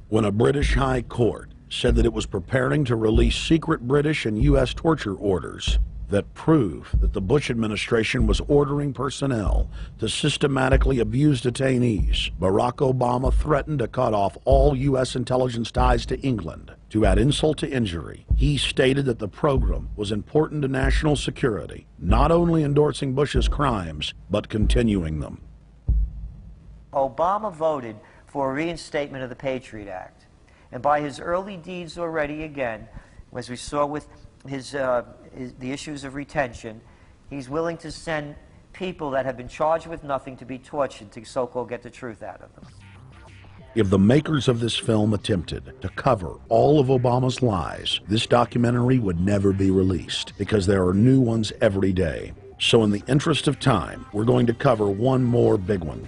When a British High Court said that it was preparing to release secret British and U.S. torture orders that prove that the Bush administration was ordering personnel to systematically abuse detainees, Barack Obama threatened to cut off all U.S. intelligence ties to England. To add insult to injury, he stated that the program was important to national security, not only endorsing Bush's crimes, but continuing them. Obama voted for a reinstatement of the Patriot Act. And by his early deeds already, again, as we saw with the issues of retention, he's willing to send people that have been charged with nothing to be tortured to so-called get the truth out of them. If the makers of this film attempted to cover all of Obama's lies, this documentary would never be released because there are new ones every day. So in the interest of time, we're going to cover one more big one.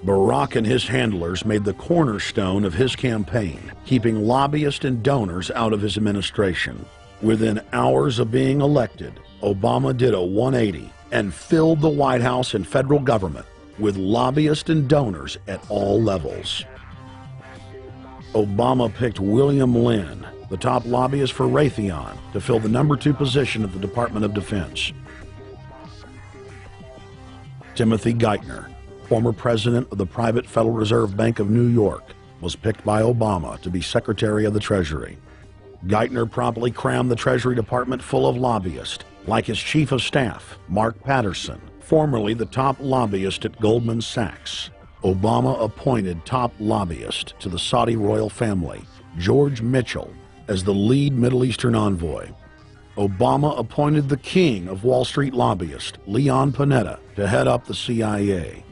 Barack and his handlers made the cornerstone of his campaign, keeping lobbyists and donors out of his administration. Within hours of being elected, Obama did a 180 and filled the White House and federal government with lobbyists and donors at all levels. Obama picked William Lynn, the top lobbyist for Raytheon, to fill the #2 position at the Department of Defense. Timothy Geithner, former president of the private Federal Reserve Bank of New York, was picked by Obama to be Secretary of the Treasury. Geithner promptly crammed the Treasury Department full of lobbyists, like his chief of staff, Mark Patterson, formerly the top lobbyist at Goldman Sachs. Obama appointed top lobbyist to the Saudi royal family, George Mitchell, as the lead Middle Eastern envoy. Obama appointed the king of Wall Street lobbyists, Leon Panetta, to head up the CIA.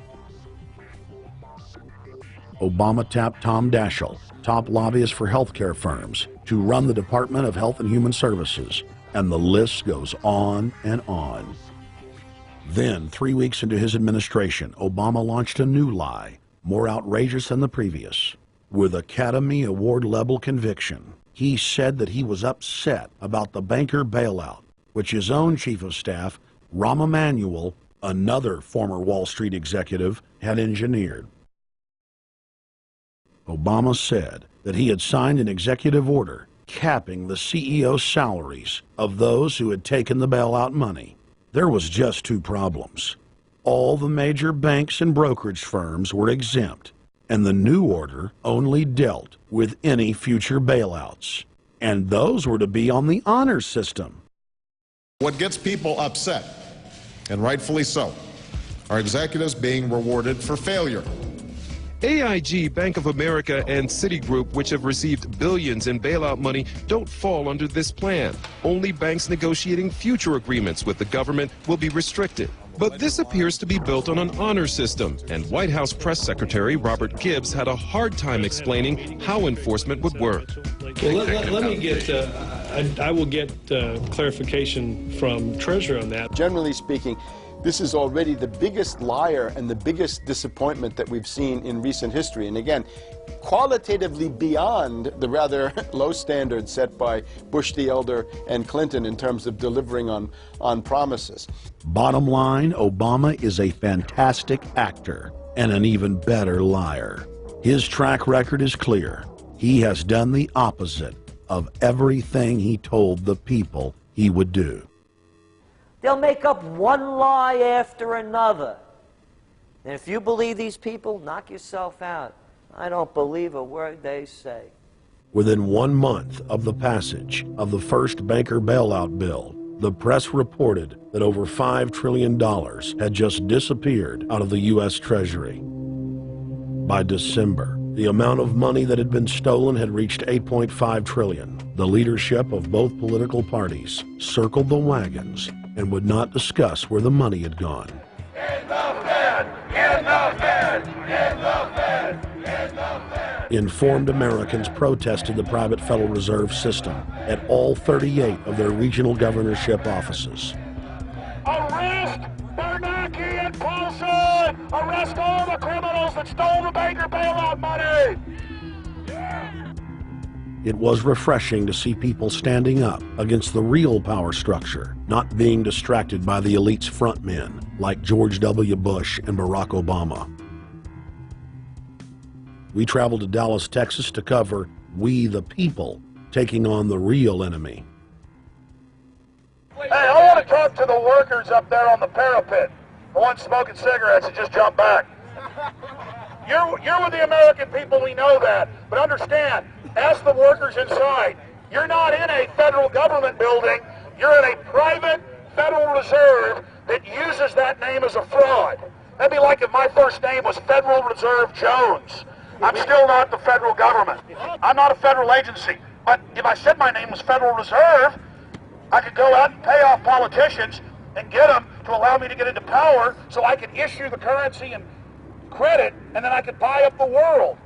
Obama tapped Tom Daschle, top lobbyist for healthcare firms, to run the Department of Health and Human Services, and the list goes on and on. Then, 3 weeks into his administration, Obama launched a new lie, more outrageous than the previous. With Academy Award-level conviction, he said that he was upset about the banker bailout, which his own chief of staff, Rahm Emanuel, another former Wall Street executive, had engineered. Obama said that he had signed an executive order capping the CEO's salaries of those who had taken the bailout money. There was just 2 problems. All the major banks and brokerage firms were exempt, and the new order only dealt with any future bailouts. And those were to be on the honor system. What gets people upset, and rightfully so, are executives being rewarded for failure. AIG, Bank of America, and Citigroup, which have received billions in bailout money, don't fall under this plan. Only banks negotiating future agreements with the government will be restricted. But this appears to be built on an honor system, and White House Press Secretary Robert Gibbs had a hard time explaining how enforcement would work. Well, let me get, I will get clarification from Treasury on that. Generally speaking, this is already the biggest liar and the biggest disappointment that we've seen in recent history. And again, qualitatively beyond the rather low standards set by Bush the Elder and Clinton in terms of delivering on promises. Bottom line, Obama is a fantastic actor and an even better liar. His track record is clear. He has done the opposite of everything he told the people he would do. They'll make up one lie after another. And if you believe these people, knock yourself out. I don't believe a word they say. Within 1 month of the passage of the first banker bailout bill, the press reported that over $5 trillion had just disappeared out of the U.S. Treasury. By December, the amount of money that had been stolen had reached $8.5 trillion. The leadership of both political parties circled the wagons and would not discuss where the money had gone. Get the Fed! Get the Fed! Get the Fed! Get the Fed! Informed Americans protested the private Federal Reserve System at all 38 of their regional governorship offices. Arrest Bernanke and Paulson! Arrest all the criminals that stole the banker bailout money! It was refreshing to see people standing up against the real power structure, not being distracted by the elite's frontmen like George W. Bush and Barack Obama. We traveled to Dallas, Texas to cover We the People taking on the real enemy. Hey, I want to talk to the workers up there on the parapet. The ones smoking cigarettes that just jumped back. You're with the American people, we know that. But understand, ask the workers inside. You're not in a federal government building. You're in a private Federal Reserve that uses that name as a fraud. That'd be like if my first name was Federal Reserve Jones. I'm still not the federal government. I'm not a federal agency. But if I said my name was Federal Reserve, I could go out and pay off politicians and get them to allow me to get into power so I could issue the currency and credit, and then I could buy up the world.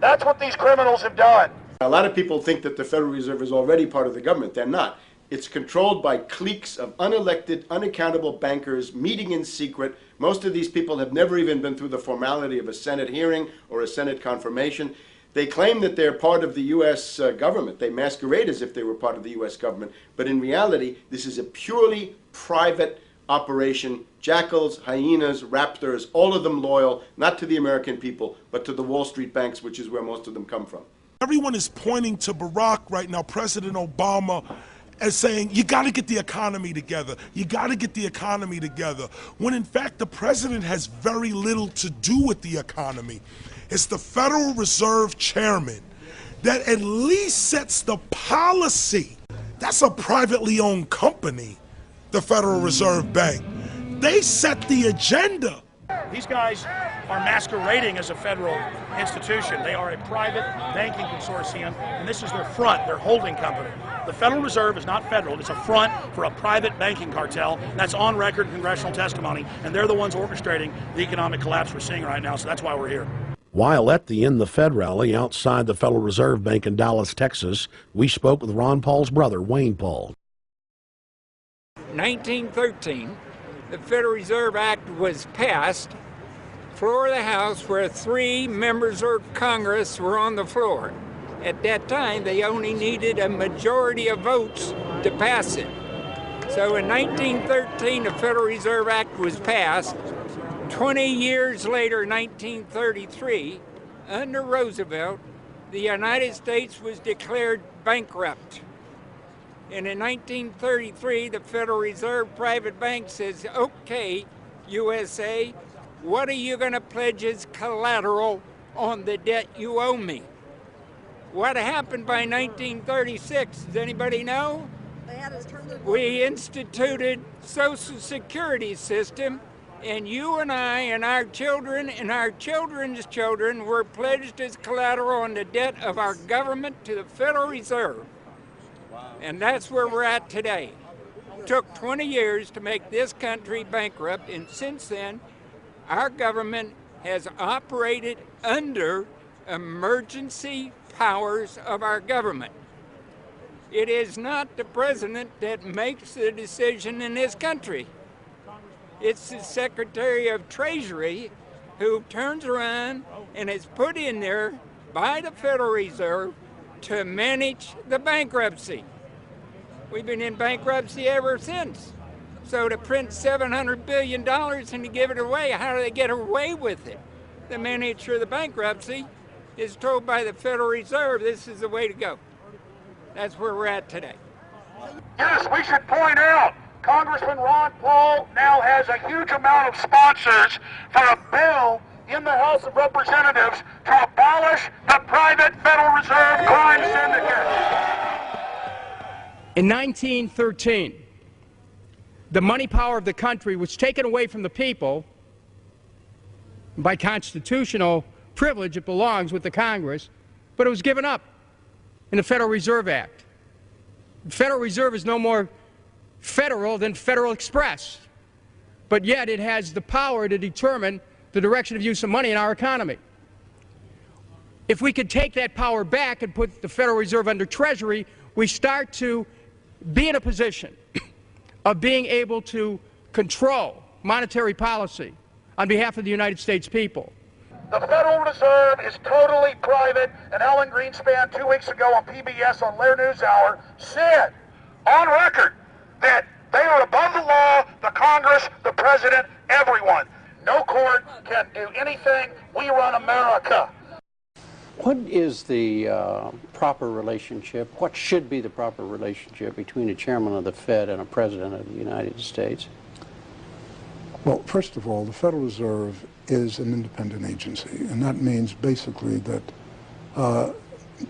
That's what these criminals have done. A lot of people think that the Federal Reserve is already part of the government. They're not. It's controlled by cliques of unelected, unaccountable bankers meeting in secret. Most of these people have never even been through the formality of a Senate hearing or a Senate confirmation. They claim that they're part of the U.S. government. They masquerade as if they were part of the U.S. government. But in reality, this is a purely private operation. Jackals, hyenas, raptors, all of them loyal, not to the American people, but to the Wall Street banks, which is where most of them come from. Everyone is pointing to Barack right now, President Obama, as saying, you got to get the economy together. You got to get the economy together. When in fact, the president has very little to do with the economy. It's the Federal Reserve Chairman that at least sets the policy. That's a privately owned company, the Federal Reserve Bank. They set the agenda. These guys are masquerading as a federal institution. They are a private banking consortium, and this is their front, their holding company. The Federal Reserve is not federal. It's a front for a private banking cartel. That's on record in congressional testimony, and they're the ones orchestrating the economic collapse we're seeing right now, so that's why we're here. While at the End the Fed rally outside the Federal Reserve Bank in Dallas, Texas, we spoke with Ron Paul's brother, Wayne Paul. 1913, the Federal Reserve Act was passed, floor of the House, where 3 members of Congress were on the floor. At that time, they only needed a majority of votes to pass it. So in 1913, the Federal Reserve Act was passed. 20 years later, 1933, under Roosevelt, the United States was declared bankrupt. And in 1933, the Federal Reserve private bank says, okay, USA, what are you going to pledge as collateral on the debt you owe me? What happened by 1936? Does anybody know? We instituted Social Security system, and you and I and our children and our children's children were pledged as collateral on the debt of our government to the Federal Reserve. And that's where we're at today. It took 20 years to make this country bankrupt, and since then, our government has operated under emergency powers of our government. It is not the president that makes the decision in this country. It's the Secretary of Treasury who turns around and is put in there by the Federal Reserve to manage the bankruptcy. We've been in bankruptcy ever since. So to print $700 billion and to give it away, how do they get away with it? The manager of the bankruptcy is told by the Federal Reserve this is the way to go. That's where we're at today. Yes, we should point out, Congressman Ron Paul now has a huge amount of sponsors for a bill in the House of Representatives to abolish the private Federal Reserve crime syndicate. In 1913, the money power of the country was taken away from the people. By constitutional privilege, it belongs with the Congress, but it was given up in the Federal Reserve Act. The Federal Reserve is no more federal than Federal Express, but yet it has the power to determine the direction of use of money in our economy. If we could take that power back and put the Federal Reserve under Treasury, we start to be in a position of being able to control monetary policy on behalf of the United States people. The Federal Reserve is totally private, and Alan Greenspan 2 weeks ago on PBS on Lair NewsHour said on record that they are above the law, the Congress, the President, everyone. No court can do anything. We run America. What is the proper relationship, what should be the proper relationship between a chairman of the Fed and a president of the United States? Well, first of all, the Federal Reserve is an independent agency, and that means basically that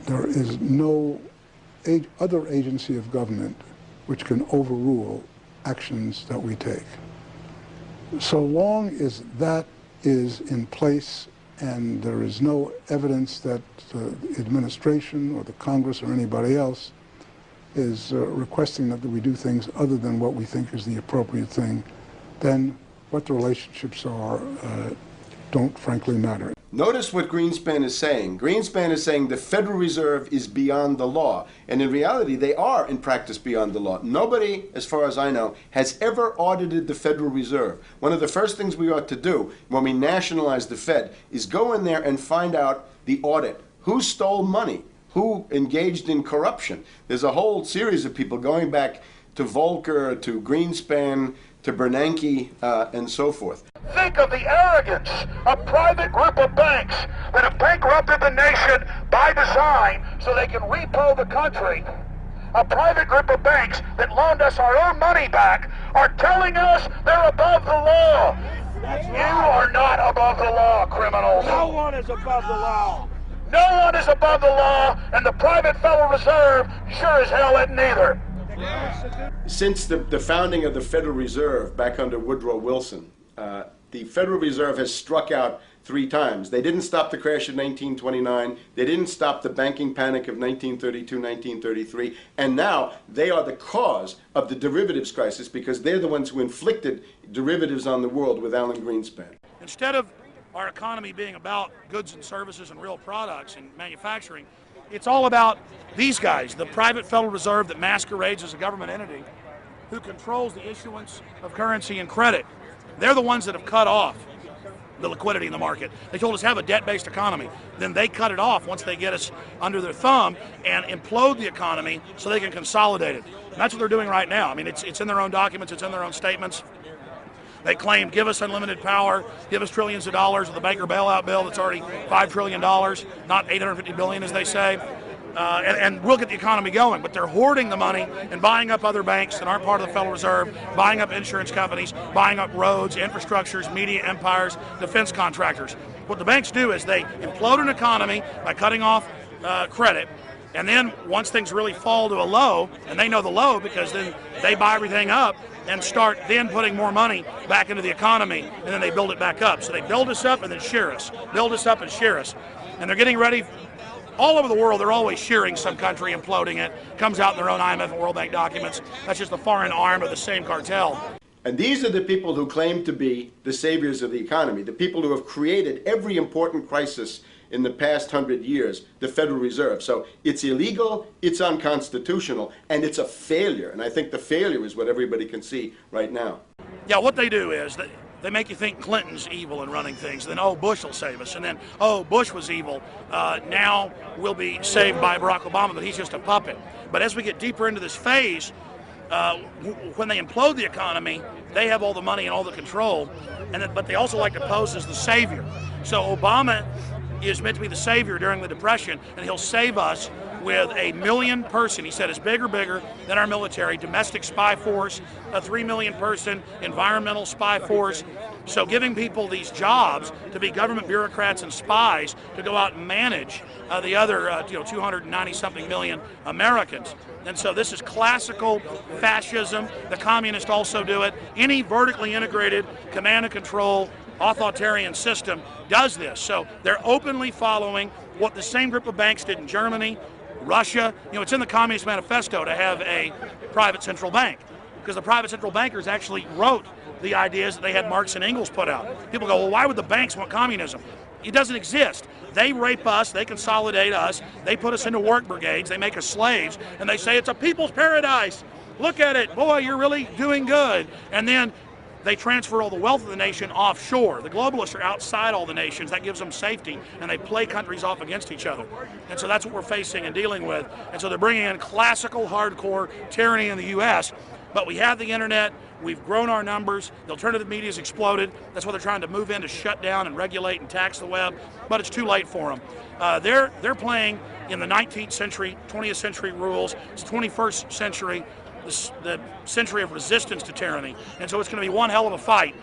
there is no other agency of government which can overrule actions that we take. So long as that is in place and there is no evidence that the administration or the Congress or anybody else is requesting that we do things other than what we think is the appropriate thing, then what the relationships are don't frankly matter. Notice what Greenspan is saying. Greenspan is saying the Federal Reserve is beyond the law. And in reality, they are in practice beyond the law. Nobody, as far as I know, has ever audited the Federal Reserve. One of the first things we ought to do when we nationalize the Fed is go in there and find out the audit. Who stole money? Who engaged in corruption? There's a whole series of people going back to Volcker, to Greenspan, to Bernanke, and so forth. Think of the arrogance of private group of banks that have bankrupted the nation by design so they can repo the country. A private group of banks that loaned us our own money back are telling us they're above the law. You are not above the law, criminals. No one is above the law. No one is above the law, and the private Federal Reserve sure as hell isn't either. Since the founding of the Federal Reserve back under Woodrow Wilson, the Federal Reserve has struck out 3 times. They didn't stop the crash of 1929. They didn't stop the banking panic of 1932, 1933. And now they are the cause of the derivatives crisis because they're the ones who inflicted derivatives on the world with Alan Greenspan. Instead of our economy being about goods and services and real products and manufacturing, it's all about these guys, the private Federal Reserve that masquerades as a government entity who controls the issuance of currency and credit. They're the ones that have cut off the liquidity in the market. They told us have a debt-based economy. Then they cut it off once they get us under their thumb and implode the economy so they can consolidate it. And that's what they're doing right now. I mean, it's in their own documents, it's in their own statements. They claim, give us unlimited power, give us trillions of dollars with the banker bailout bill that's already $5 trillion, not $850 billion as they say. And we'll get the economy going, but they're hoarding the money and buying up other banks that aren't part of the Federal Reserve, buying up insurance companies, buying up roads, infrastructures, media empires, defense contractors. What the banks do is they implode an economy by cutting off credit, and then once things really fall to a low, and they know the low because then they buy everything up and start then putting more money back into the economy, and then they build it back up. So they build us up and then shear us, build us up and shear us. And they're getting ready. All over the world, they're always shearing some country, imploding it. Comes out in their own IMF and World Bank documents. That's just the foreign arm of the same cartel. And these are the people who claim to be the saviors of the economy, the people who have created every important crisis in the past 100 years, the Federal Reserve. So it's illegal, it's unconstitutional, and it's a failure. And I think the failure is what everybody can see right now. Yeah, what they do is they make you think Clinton's evil in running things. Then, oh, Bush will save us. And then, oh, Bush was evil. Now we'll be saved by Barack Obama, but he's just a puppet. But as we get deeper into this phase, when they implode the economy, they have all the money and all the control. But they also like to pose as the savior. So Obama is meant to be the savior during the Depression, and he'll save us with a 1 million person, he said, is bigger than our military, domestic spy force, a 3 million person environmental spy force. So giving people these jobs to be government bureaucrats and spies to go out and manage the other 290-something million Americans. And so this is classical fascism. The communists also do it. Any vertically integrated command and control authoritarian system does this. So they're openly following what the same group of banks did in Germany, Russia. It's in the Communist Manifesto to have a private central bank, because the private central bankers actually wrote the ideas that they had Marx and Engels put out. People go, well, why would the banks want communism? It doesn't exist. They rape us, they consolidate us, they put us into work brigades, they make us slaves, and they say it's a people's paradise. Look at it, boy, you're really doing good. And then they transfer all the wealth of the nation offshore. The globalists are outside all the nations. That gives them safety, and they play countries off against each other. And so that's what we're facing and dealing with. And so they're bringing in classical, hardcore tyranny in the U.S., but we have the internet. We've grown our numbers. The alternative media has exploded. That's why they're trying to move in to shut down and regulate and tax the web, but it's too late for them. They're playing in the 19th century, 20th century rules. It's 21st century, the century of resistance to tyranny. And so it's going to be one hell of a fight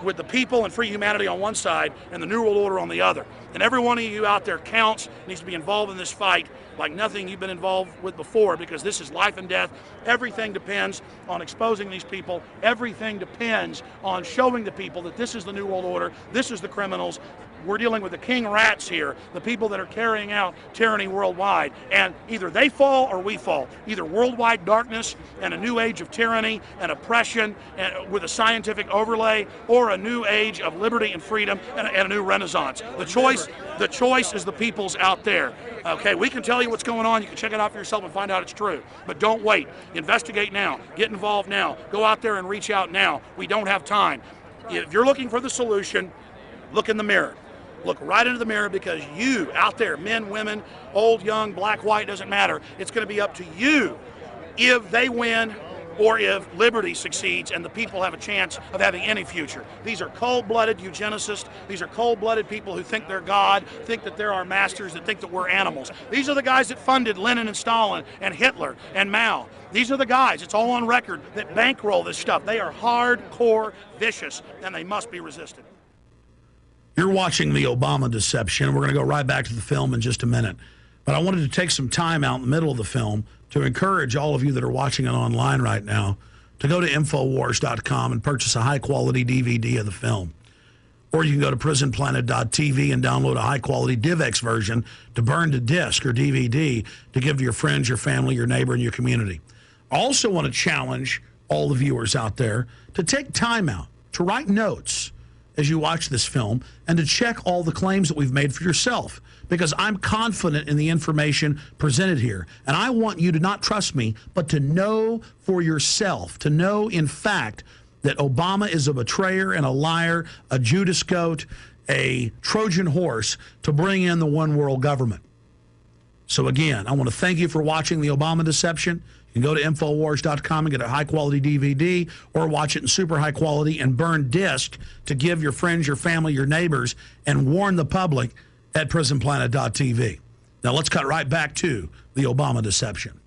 with the people and free humanity on one side and the New World Order on the other. And every one of you out there counts, needs to be involved in this fight like nothing you've been involved with before, because this is life and death. Everything depends on exposing these people. Everything depends on showing the people that this is the New World Order, this is the criminals. We're dealing with the king rats here, the people that are carrying out tyranny worldwide. And either they fall or we fall. Either worldwide darkness and a new age of tyranny and oppression and with a scientific overlay, or a new age of liberty and freedom and a new renaissance. The choice is the people's out there. Okay, we can tell you what's going on. You can check it out for yourself and find out it's true. But don't wait. Investigate now. Get involved now. Go out there and reach out now. We don't have time. If you're looking for the solution, look in the mirror. Look right into the mirror, because you out there, men, women, old, young, black, white, doesn't matter. It's going to be up to you if they win or if liberty succeeds and the people have a chance of having any future. These are cold-blooded eugenicists. These are cold-blooded people who think they're God, think that they're our masters, that think that we're animals. These are the guys that funded Lenin and Stalin and Hitler and Mao. These are the guys, it's all on record, that bankroll this stuff. They are hardcore vicious, and they must be resisted. You're watching the Obama deception. We're going to go right back to the film in just a minute. But I wanted to take some time out in the middle of the film to encourage all of you that are watching it online right now to go to Infowars.com and purchase a high-quality DVD of the film. Or you can go to PrisonPlanet.tv and download a high-quality DivX version to burn to disc or DVD to give to your friends, your family, your neighbor, and your community. I also want to challenge all the viewers out there to take time out, to write notes as you watch this film, and to check all the claims that we've made for yourself, because I'm confident in the information presented here. And I want you to not trust me, but to know for yourself, to know in fact that Obama is a betrayer and a liar, a Judas goat, a Trojan horse to bring in the one world government. So again, I want to thank you for watching the Obama deception. You can go to Infowars.com and get a high-quality DVD, or watch it in super high quality and burn disc to give your friends, your family, your neighbors, and warn the public at PrisonPlanet.tv. Now let's cut right back to the Obama deception.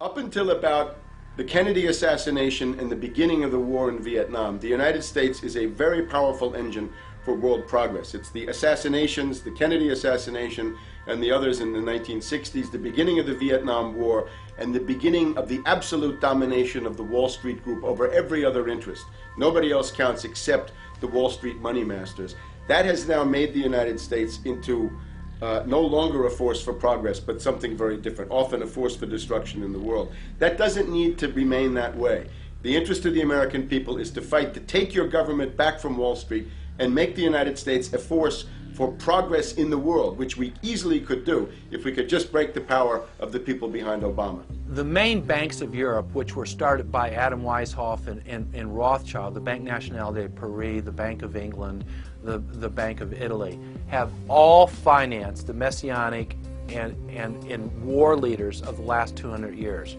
Up until about the Kennedy assassination and the beginning of the war in Vietnam, the United States is a very powerful engine for world progress. It's the assassinations, the Kennedy assassination, and the others in the 1960s, the beginning of the Vietnam War, and the beginning of the absolute domination of the Wall Street Group over every other interest. Nobody else counts except the Wall Street money masters. That has now made the United States into no longer a force for progress, but something very different, often a force for destruction in the world. That doesn't need to remain that way. The interest of the American people is to fight to take your government back from Wall Street and make the United States a force for progress in the world, which we easily could do if we could just break the power of the people behind Obama. The main banks of Europe, which were started by Adam Weishaupt and Rothschild, the Banque Nationale de Paris, the Bank of England, the Bank of Italy, have all financed the messianic and war leaders of the last 200 years.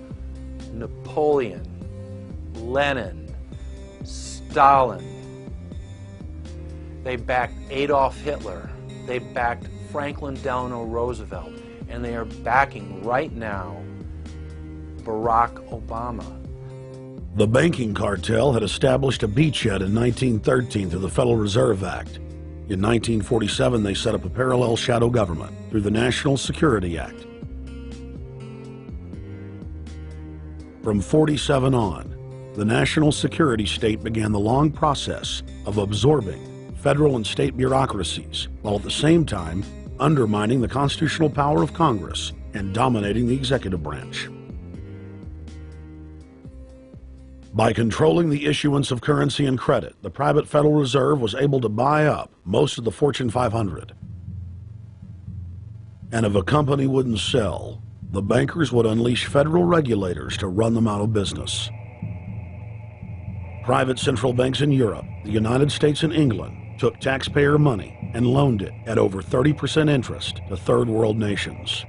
Napoleon, Lenin, Stalin. They backed Adolf Hitler. They backed Franklin Delano Roosevelt. And they are backing right now Barack Obama. The banking cartel had established a beachhead in 1913 through the Federal Reserve Act. In 1947, they set up a parallel shadow government through the National Security Act. From 47 on, the national security state began the long process of absorbing federal and state bureaucracies, while at the same time undermining the constitutional power of Congress and dominating the executive branch. By controlling the issuance of currency and credit, the private Federal Reserve was able to buy up most of the Fortune 500. And if a company wouldn't sell, the bankers would unleash federal regulators to run them out of business. Private central banks in Europe, the United States, and England took taxpayer money and loaned it at over 30% interest to third world nations.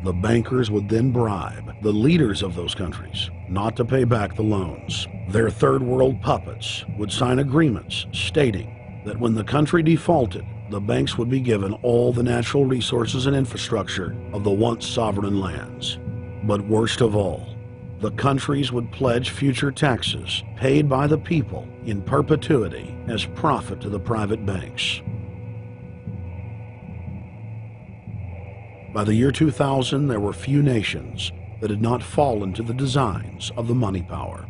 The bankers would then bribe the leaders of those countries not to pay back the loans. Their third world puppets would sign agreements stating that when the country defaulted, the banks would be given all the natural resources and infrastructure of the once sovereign lands. But worst of all, the countries would pledge future taxes paid by the people in perpetuity as profit to the private banks. By the year 2000, there were few nations that had not fallen to the designs of the money power.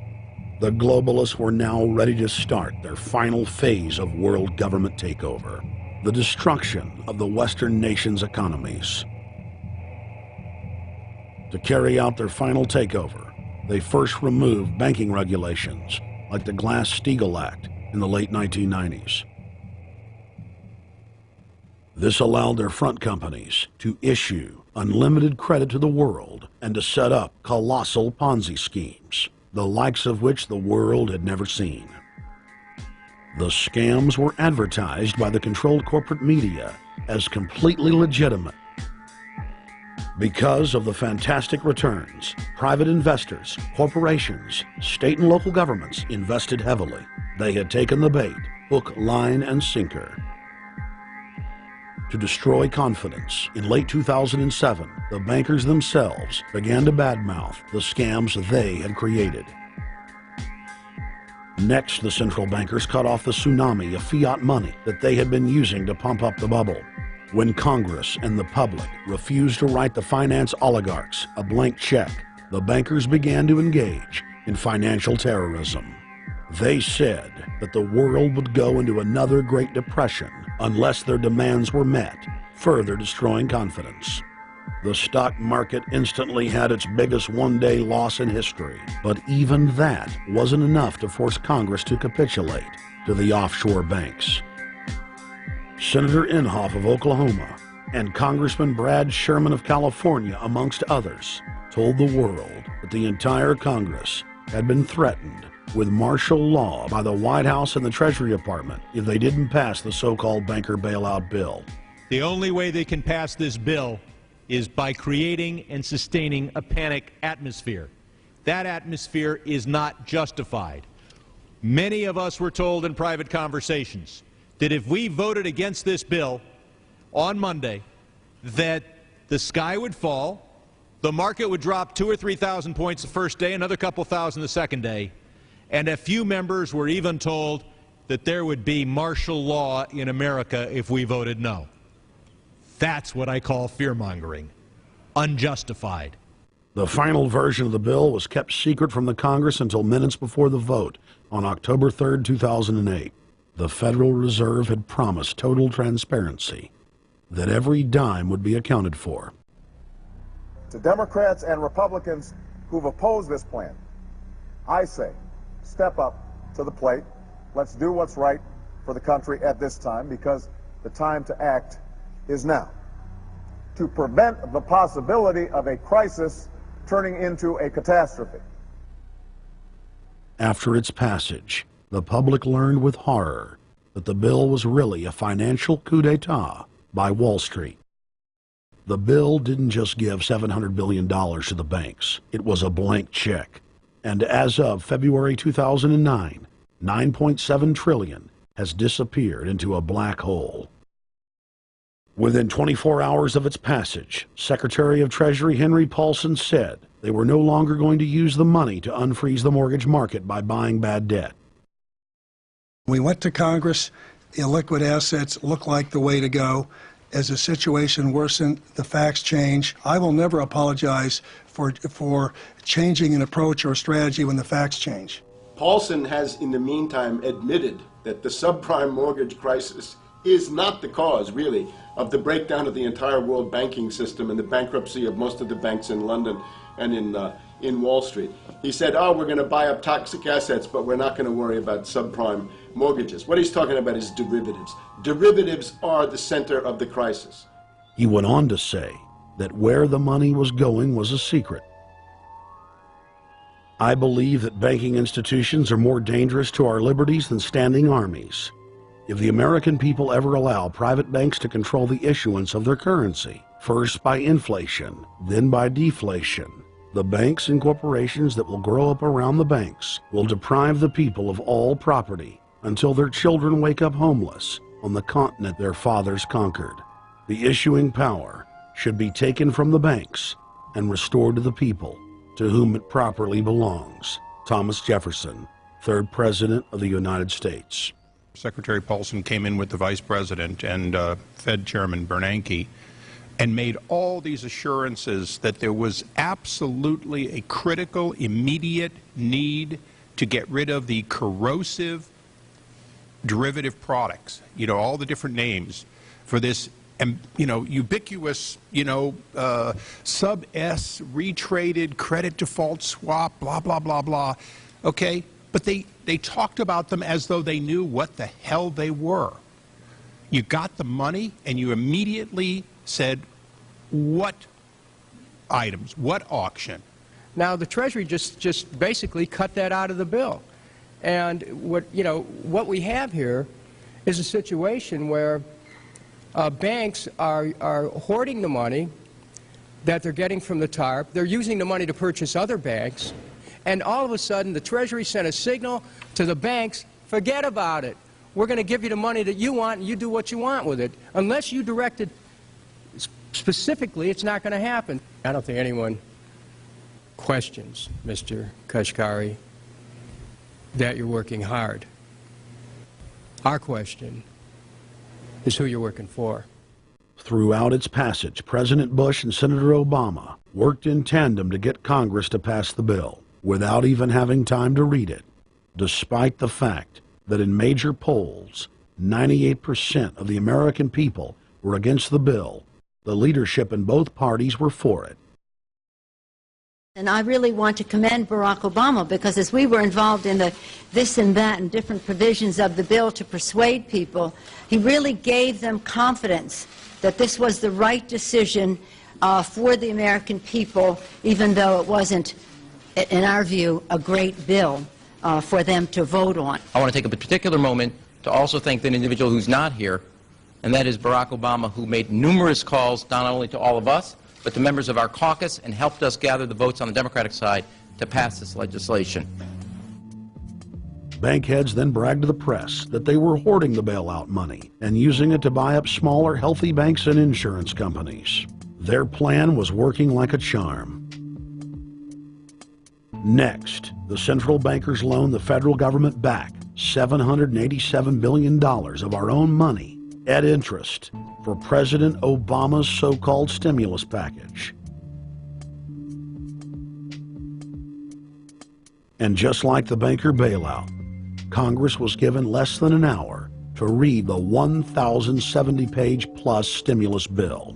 The globalists were now ready to start their final phase of world government takeover, the destruction of the Western nations' economies. To carry out their final takeover, they first removed banking regulations like the Glass-Steagall Act in the late 1990s. This allowed their front companies to issue unlimited credit to the world and to set up colossal Ponzi schemes, the likes of which the world had never seen. The scams were advertised by the controlled corporate media as completely legitimate. Because of the fantastic returns, private investors, corporations, state and local governments invested heavily. They had taken the bait, hook, line, and sinker. To destroy confidence, in late 2007, the bankers themselves began to badmouth the scams they had created. Next, the central bankers cut off the tsunami of fiat money that they had been using to pump up the bubble. When Congress and the public refused to write the finance oligarchs a blank check, the bankers began to engage in financial terrorism. They said that the world would go into another Great Depression unless their demands were met, further destroying confidence. The stock market instantly had its biggest one-day loss in history, but even that wasn't enough to force Congress to capitulate to the offshore banks. Senator Inhofe of Oklahoma and Congressman Brad Sherman of California, amongst others, told the world that the entire Congress had been threatened with martial law by the White House and the Treasury Department if they didn't pass the so-called banker bailout bill. The only way they can pass this bill is by creating and sustaining a panic atmosphere. That atmosphere is not justified. Many of us were told in private conversations that if we voted against this bill on Monday, that the sky would fall, the market would drop 2,000 or 3,000 points the first day, another couple thousand the second day, and a few members were even told that there would be martial law in America if we voted no. That's what I call fear-mongering. Unjustified. The final version of the bill was kept secret from the Congress until minutes before the vote on October 3, 2008. The Federal Reserve had promised total transparency, that every dime would be accounted for. To Democrats and Republicans who've opposed this plan, I say, step up to the plate. Let's do what's right for the country at this time, because the time to act is now, to prevent the possibility of a crisis turning into a catastrophe. After its passage, the public learned with horror that the bill was really a financial coup d'etat by Wall Street. The bill didn't just give $700 billion to the banks. It was a blank check. And as of February 2009, $9.7 trillion has disappeared into a black hole. Within 24 hours of its passage, Secretary of Treasury Henry Paulson said they were no longer going to use the money to unfreeze the mortgage market by buying bad debt. We went to Congress. Illiquid assets look like the way to go. As the situation worsened, the facts change. I will never apologize for changing an approach or strategy when the facts change. Paulson has, in the meantime, admitted that the subprime mortgage crisis is not the cause, really, of the breakdown of the entire world banking system and the bankruptcy of most of the banks in London and in Wall Street. He said, oh, we're going to buy up toxic assets, but we're not going to worry about subprime mortgages. What he's talking about is derivatives. Derivatives are the center of the crisis. He went on to say that where the money was going was a secret. I believe that banking institutions are more dangerous to our liberties than standing armies. If the American people ever allow private banks to control the issuance of their currency, first by inflation, then by deflation, the banks and corporations that will grow up around the banks will deprive the people of all property until their children wake up homeless on the continent their fathers conquered. The issuing power should be taken from the banks and restored to the people, to whom it properly belongs. Thomas Jefferson, 3rd President of the United States. Secretary Paulson came in with the Vice President and Fed Chairman Bernanke and made all these assurances that there was absolutely a critical, immediate need to get rid of the corrosive derivative products, you know, all the different names for this, you know, ubiquitous, you know, sub-S, retraded credit default swap, blah, blah, blah, blah, okay? But they talked about them as though they knew what the hell they were. You got the money and you immediately said, what items, what auction? Now, the Treasury just basically cut that out of the bill. And what we have here is a situation where banks are hoarding the money that they're getting from the TARP. They're using the money to purchase other banks. And all of a sudden, the Treasury sent a signal to the banks, forget about it. We're going to give you the money that you want, and you do what you want with it. Unless you direct it specifically, it's not going to happen. I don't think anyone questions, Mr. Kashkari, that you're working hard. Our question is who you're working for. Throughout its passage, President Bush and Senator Obama worked in tandem to get Congress to pass the bill without even having time to read it, despite the fact that in major polls, 98% of the American people were against the bill. The leadership in both parties were for it. And I really want to commend Barack Obama, because as we were involved in the this and that and different provisions of the bill to persuade people, he really gave them confidence that this was the right decision for the American people, even though it wasn't, in our view, a great bill for them to vote on. I want to take a particular moment to also thank an individual who's not here, and that is Barack Obama, who made numerous calls not only to all of us, but to members of our caucus, and helped us gather the votes on the Democratic side to pass this legislation. Bank heads then bragged to the press that they were hoarding the bailout money and using it to buy up smaller, healthy banks and insurance companies. Their plan was working like a charm. Next, the central bankers loaned the federal government back $787 billion of our own money at interest for President Obama's so-called stimulus package. And just like the banker bailout, Congress was given less than an hour to read the 1,070-page-plus stimulus bill.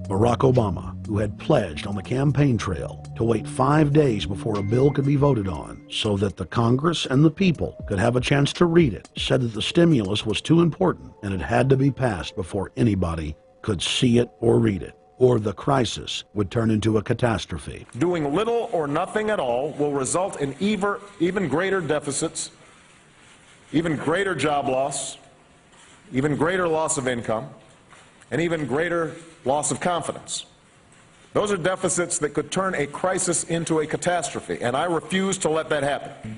Barack Obama, who had pledged on the campaign trail to wait 5 days before a bill could be voted on so that the Congress and the people could have a chance to read it, said that the stimulus was too important and it had to be passed before anybody could see it or read it, or the crisis would turn into a catastrophe. Doing little or nothing at all will result in even greater deficits, even greater job loss, even greater loss of income, and even greater loss of confidence. Those are deficits that could turn a crisis into a catastrophe, and I refuse to let that happen.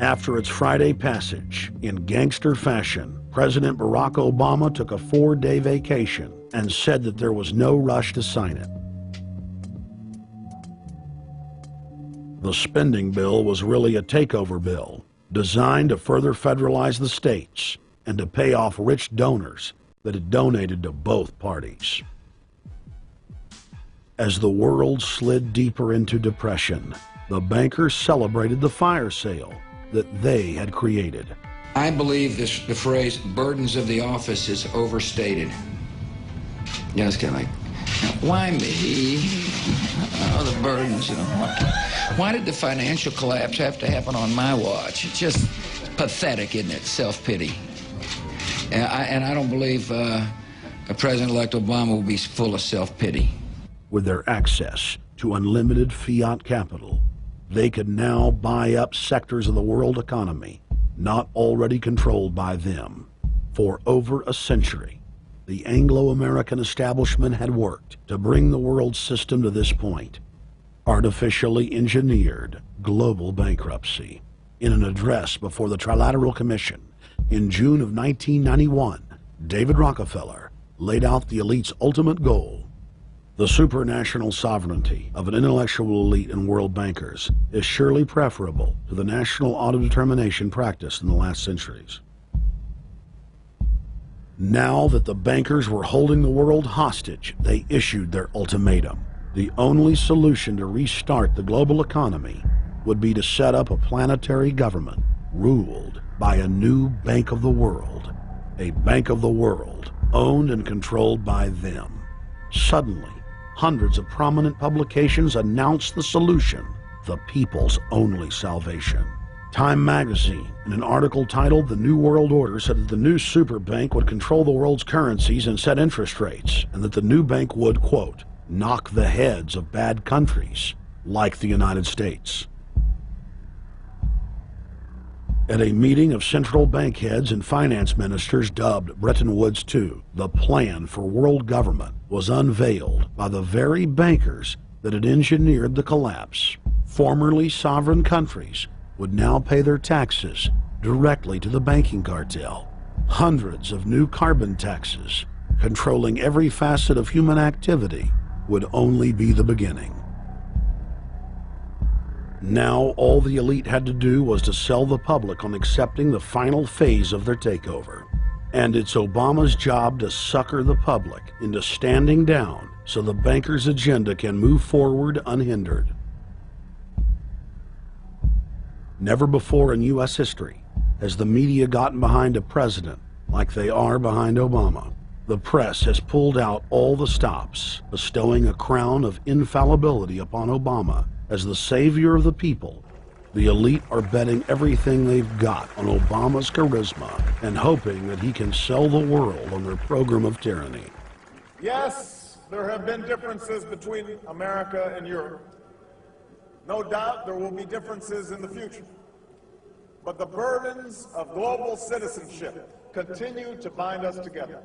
After its Friday passage, in gangster fashion, President Barack Obama took a 4-day vacation and said that there was no rush to sign it. The spending bill was really a takeover bill, designed to further federalize the states and to pay off rich donors that had donated to both parties. As the world slid deeper into depression, the bankers celebrated the fire sale that they had created. I believe the phrase burdens of the office is overstated. You know, it's kind of like, why me? Oh, the burdens, you know. Why did the financial collapse have to happen on my watch? It's just pathetic, isn't it? Self-pity. And I don't believe President-elect Obama will be full of self-pity. With their access to unlimited fiat capital, they could now buy up sectors of the world economy not already controlled by them. For over a century, the Anglo-American establishment had worked to bring the world system to this point. Artificially engineered global bankruptcy. In an address before the Trilateral Commission in June of 1991, David Rockefeller laid out the elite's ultimate goal. The supranational sovereignty of an intellectual elite and world bankers is surely preferable to the national autodetermination practiced in the last centuries. Now that the bankers were holding the world hostage, they issued their ultimatum. The only solution to restart the global economy would be to set up a planetary government ruled by a new Bank of the World. A Bank of the World owned and controlled by them. Suddenly, hundreds of prominent publications announced the solution, the people's only salvation. Time magazine, in an article titled "The New World Order," said that the new super bank would control the world's currencies and set interest rates, and that the new bank would, quote, knock the heads of bad countries like the United States. At a meeting of central bank heads and finance ministers dubbed Bretton Woods II, the plan for world government was unveiled by the very bankers that had engineered the collapse. Formerly sovereign countries would now pay their taxes directly to the banking cartel. Hundreds of new carbon taxes, controlling every facet of human activity, would only be the beginning. Now all the elite had to do was to sell the public on accepting the final phase of their takeover. And it's Obama's job to sucker the public into standing down so the bankers' agenda can move forward unhindered. Never before in U.S. history has the media gotten behind a president like they are behind Obama. The press has pulled out all the stops, bestowing a crown of infallibility upon Obama as the savior of the people. The elite are betting everything they've got on Obama's charisma and hoping that he can sell the world on their program of tyranny. Yes, there have been differences between America and Europe. No doubt there will be differences in the future. But the burdens of global citizenship continue to bind us together.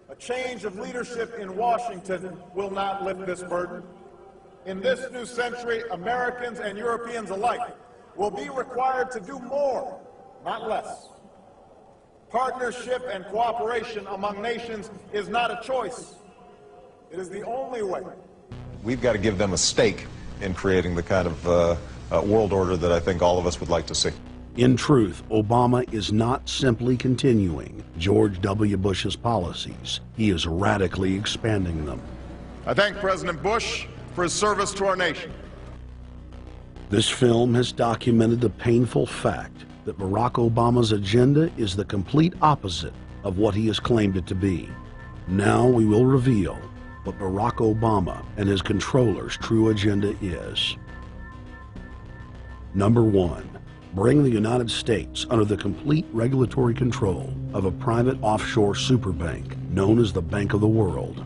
A change of leadership in Washington will not lift this burden. In this new century, Americans and Europeans alike will be required to do more, not less. Partnership and cooperation among nations is not a choice. It is the only way. We've got to give them a stake in creating the kind of world order that I think all of us would like to see. In truth, Obama is not simply continuing George W. Bush's policies. He is radically expanding them. I thank President Bush for his service to our nation. This film has documented the painful fact that Barack Obama's agenda is the complete opposite of what he has claimed it to be. Now we will reveal what Barack Obama and his controllers' true agenda is. Number one, bring the United States under the complete regulatory control of a private offshore superbank known as the Bank of the World.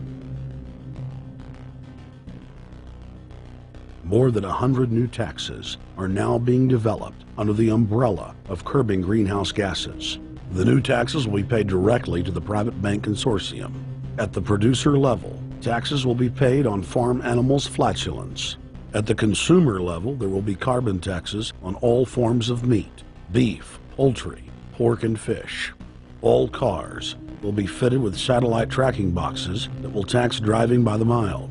More than 100 new taxes are now being developed under the umbrella of curbing greenhouse gases. The new taxes will be paid directly to the private bank consortium. At the producer level, taxes will be paid on farm animals' flatulence. At the consumer level, there will be carbon taxes on all forms of meat, beef, poultry, pork, and fish. All cars will be fitted with satellite tracking boxes that will tax driving by the mile.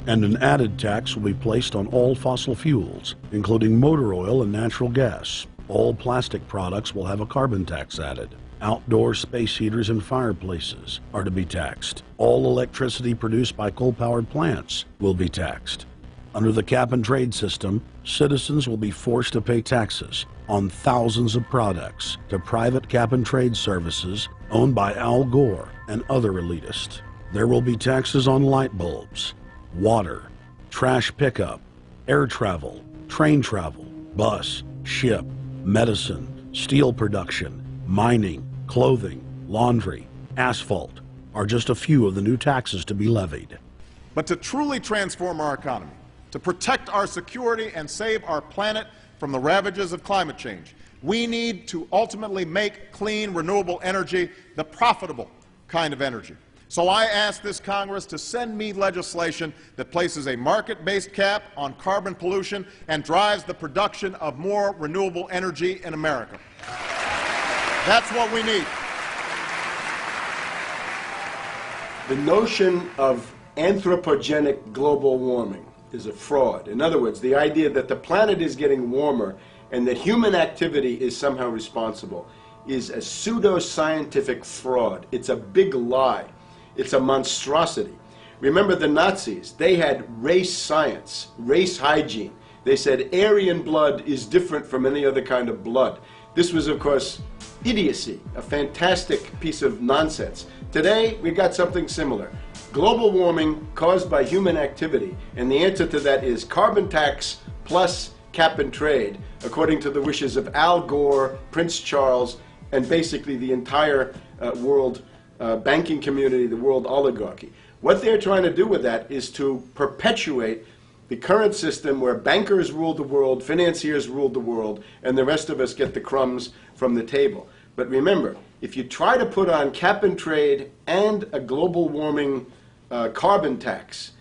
And an added tax will be placed on all fossil fuels, including motor oil and natural gas. All plastic products will have a carbon tax added. Outdoor space heaters and fireplaces are to be taxed. All electricity produced by coal-powered plants will be taxed. Under the cap-and-trade system, citizens will be forced to pay taxes on thousands of products to private cap-and-trade services owned by Al Gore and other elitists. There will be taxes on light bulbs, water, trash pickup, air travel, train travel, bus, ship, medicine, steel production, mining, clothing, laundry, asphalt, are just a few of the new taxes to be levied. But to truly transform our economy, to protect our security and save our planet from the ravages of climate change, we need to ultimately make clean, renewable energy the profitable kind of energy. So I ask this Congress to send me legislation that places a market-based cap on carbon pollution and drives the production of more renewable energy in America. That's what we need. The notion of anthropogenic global warming is a fraud. In other words, the idea that the planet is getting warmer and that human activity is somehow responsible is a pseudo-scientific fraud. It's a big lie. It's a monstrosity. Remember the Nazis, they had race science, race hygiene. They said Aryan blood is different from any other kind of blood. This was, of course, idiocy, a fantastic piece of nonsense. Today, we've got something similar. Global warming caused by human activity, and the answer to that is carbon tax plus cap and trade, according to the wishes of Al Gore, Prince Charles, and basically the entire world banking community, the world oligarchy. What they're trying to do with that is to perpetuate the current system where bankers rule the world, financiers rule the world, and the rest of us get the crumbs from the table. But remember, if you try to put on cap and trade and a global warming carbon tax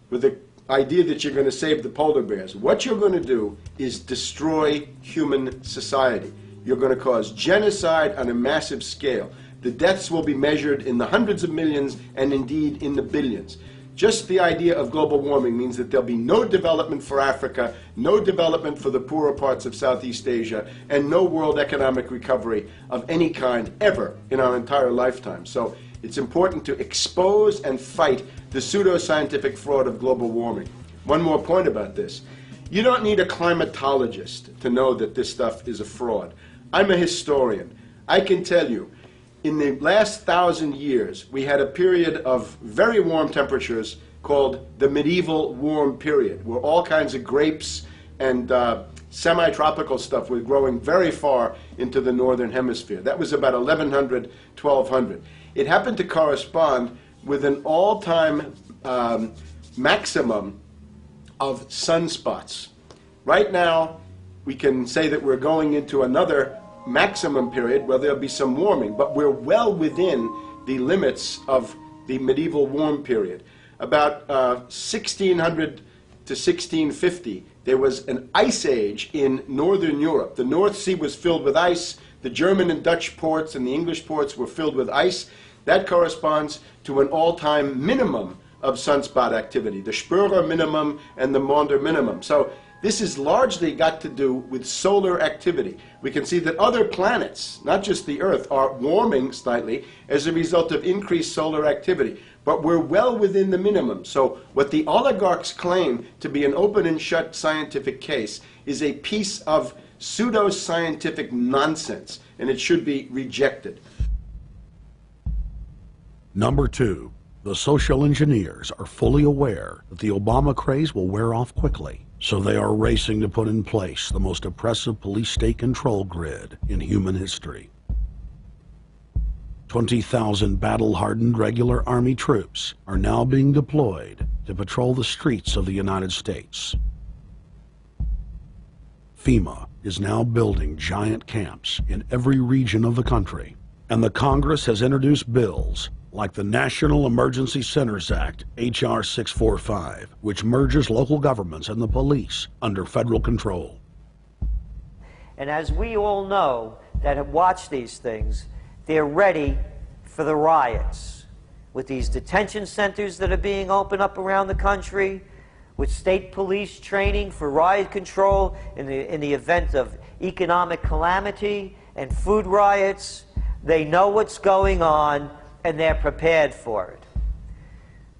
with the idea that you're going to save the polar bears, what you're going to do is destroy human society. You're going to cause genocide on a massive scale. The deaths will be measured in the hundreds of millions and indeed in the billions. Just the idea of global warming means that there'll be no development for Africa, no development for the poorer parts of Southeast Asia, and no world economic recovery of any kind ever in our entire lifetime. So it's important to expose and fight the pseudo-scientific fraud of global warming. One more point about this. You don't need a climatologist to know that this stuff is a fraud. I'm a historian. I can tell you, in the last 1,000 years, we had a period of very warm temperatures called the medieval warm period, where all kinds of grapes and semi-tropical stuff was growing very far into the northern hemisphere. That was about 1100, 1200. It happened to correspond with an all-time maximum of sunspots. Right now, we can say that we're going into another maximum period where there'll be some warming, but we're well within the limits of the medieval warm period. About 1600 to 1650, there was an ice age in northern Europe. The North Sea was filled with ice. The German and Dutch ports and the English ports were filled with ice. That corresponds to an all-time minimum of sunspot activity, the Spörer minimum and the Maunder minimum. So this has largely got to do with solar activity. We can see that other planets, not just the Earth, are warming slightly as a result of increased solar activity. But we're well within the minimum. So what the oligarchs claim to be an open and shut scientific case is a piece of pseudo-scientific nonsense, and it should be rejected. Number 2, the social engineers are fully aware that the Obama craze will wear off quickly. So they are racing to put in place the most oppressive police state control grid in human history. 20,000 battle-hardened regular Army troops are now being deployed to patrol the streets of the United States. FEMA is now building giant camps in every region of the country, and the Congress has introduced bills like the National Emergency Centers Act, H.R. 645, which merges local governments and the police under federal control. And as we all know that have watched these things, they're ready for the riots. With these detention centers that are being opened up around the country, with state police training for riot control in the event of economic calamity and food riots, they know what's going on and they're prepared for it.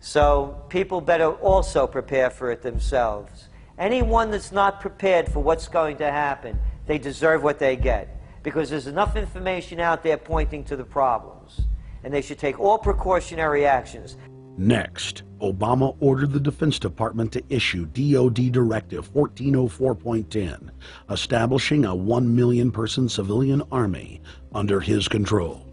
So people better also prepare for it themselves. Anyone that's not prepared for what's going to happen, they deserve what they get, because there's enough information out there pointing to the problems, and they should take all precautionary actions. Next, Obama ordered the Defense Department to issue DoD Directive 1404.10, establishing a 1 million person civilian army under his control.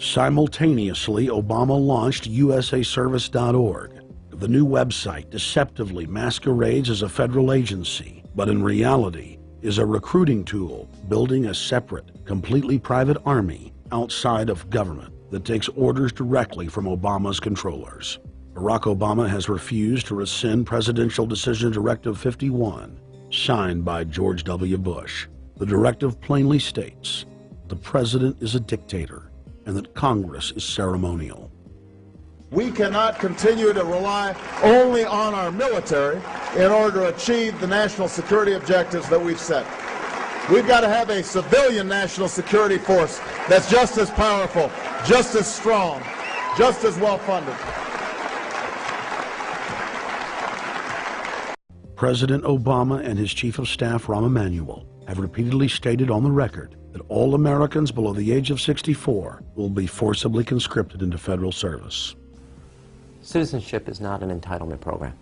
Simultaneously, Obama launched USAService.org. The new website deceptively masquerades as a federal agency, but in reality is a recruiting tool building a separate, completely private army outside of government that takes orders directly from Obama's controllers. Barack Obama has refused to rescind Presidential Decision Directive 51, signed by George W. Bush. The directive plainly states the president is a dictator and that Congress is ceremonial. We cannot continue to rely only on our military in order to achieve the national security objectives that we've set. We've got to have a civilian national security force that's just as powerful, just as strong, just as well funded. President Obama and his Chief of Staff, Rahm Emanuel, have repeatedly stated on the record that all Americans below the age of 64 will be forcibly conscripted into federal service. Citizenship is not an entitlement program.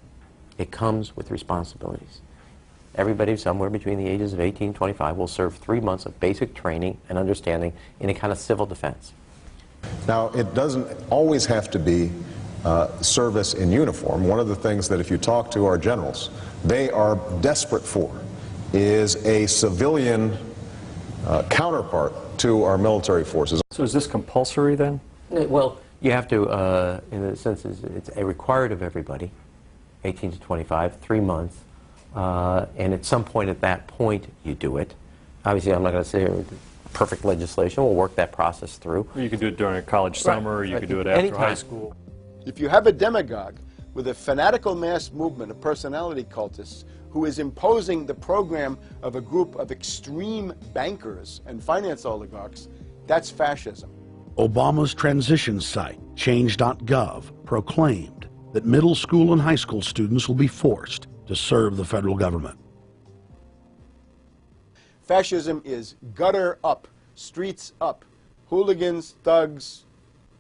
It comes with responsibilities. Everybody somewhere between the ages of 18 and 25 will serve 3 months of basic training and understanding in a kind of civil defense. Now, it doesn't always have to be service in uniform. One of the things that if you talk to our generals, they are desperate for is a civilian counterpart to our military forces. So is this compulsory then? Well, you have to, in a sense, it's a required of everybody, 18 to 25, 3 months, and at some point at that point you do it. Obviously, I'm not going to say perfect legislation. We'll work that process through. Or you could do it during a college summer, or you could do it after high school. If you have a demagogue with a fanatical mass movement of personality cultists who is imposing the program of a group of extreme bankers and finance oligarchs, that's fascism. Obama's transition site, change.gov, proclaimed that middle school and high school students will be forced to serve the federal government. Fascism is gutter up, streets up, hooligans, thugs,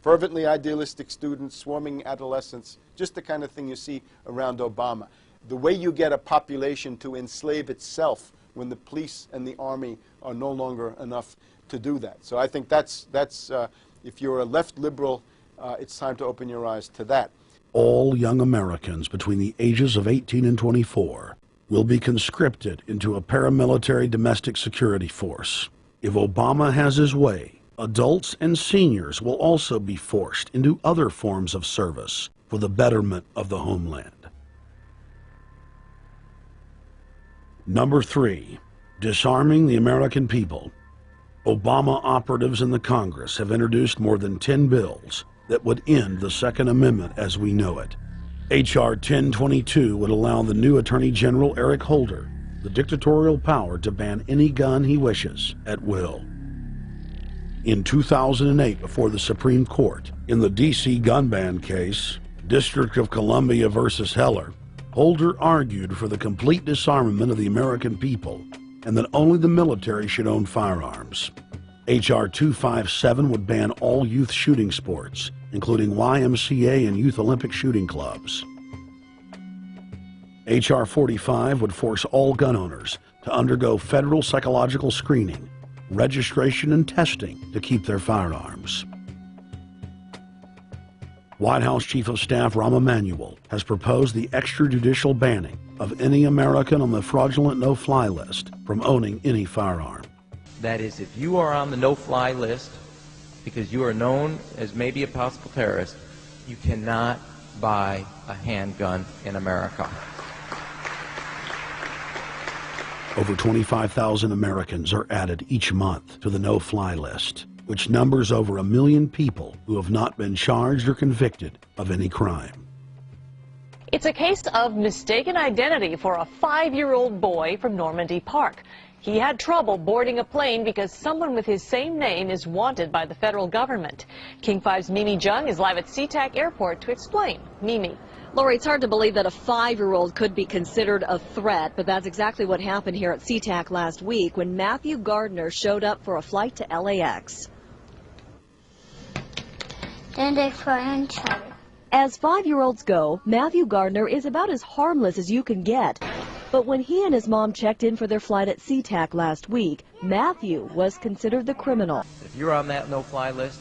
fervently idealistic students, swarming adolescents, just the kind of thing you see around Obama. The way you get a population to enslave itself when the police and the army are no longer enough to do that. So I think that's if you're a left liberal, it's time to open your eyes to that. All young Americans between the ages of 18 and 24 will be conscripted into a paramilitary domestic security force. If Obama has his way, adults and seniors will also be forced into other forms of service for the betterment of the homeland. Number 3, disarming the American people. Obama operatives in the Congress have introduced more than 10 bills that would end the Second Amendment as we know it. H.R. 1022 would allow the new Attorney General Eric Holder the dictatorial power to ban any gun he wishes at will. In 2008, before the Supreme Court, in the D.C. gun ban case, District of Columbia versus Heller, Holder argued for the complete disarmament of the American people and that only the military should own firearms. H.R. 257 would ban all youth shooting sports, including YMCA and Youth Olympic shooting clubs. H.R. 45 would force all gun owners to undergo federal psychological screening, registration, and testing to keep their firearms. White House Chief of Staff Rahm Emanuel has proposed the extrajudicial banning of any American on the fraudulent no-fly list from owning any firearm. That is, if you are on the no-fly list because you are known as maybe a possible terrorist, you cannot buy a handgun in America. Over 25,000 Americans are added each month to the no-fly list, which numbers over 1 million people who have not been charged or convicted of any crime. It's a case of mistaken identity for a 5-year-old boy from Normandy Park. He had trouble boarding a plane because someone with his same name is wanted by the federal government. King 5's Mimi Jung is live at SeaTac Airport to explain. Mimi. Lori, it's hard to believe that a 5-year-old could be considered a threat, but that's exactly what happened here at SeaTac last week when Matthew Gardner showed up for a flight to LAX. As 5-year-olds go, Matthew Gardner is about as harmless as you can get. But when he and his mom checked in for their flight at SeaTac last week, Matthew was considered the criminal. If you're on that no-fly list,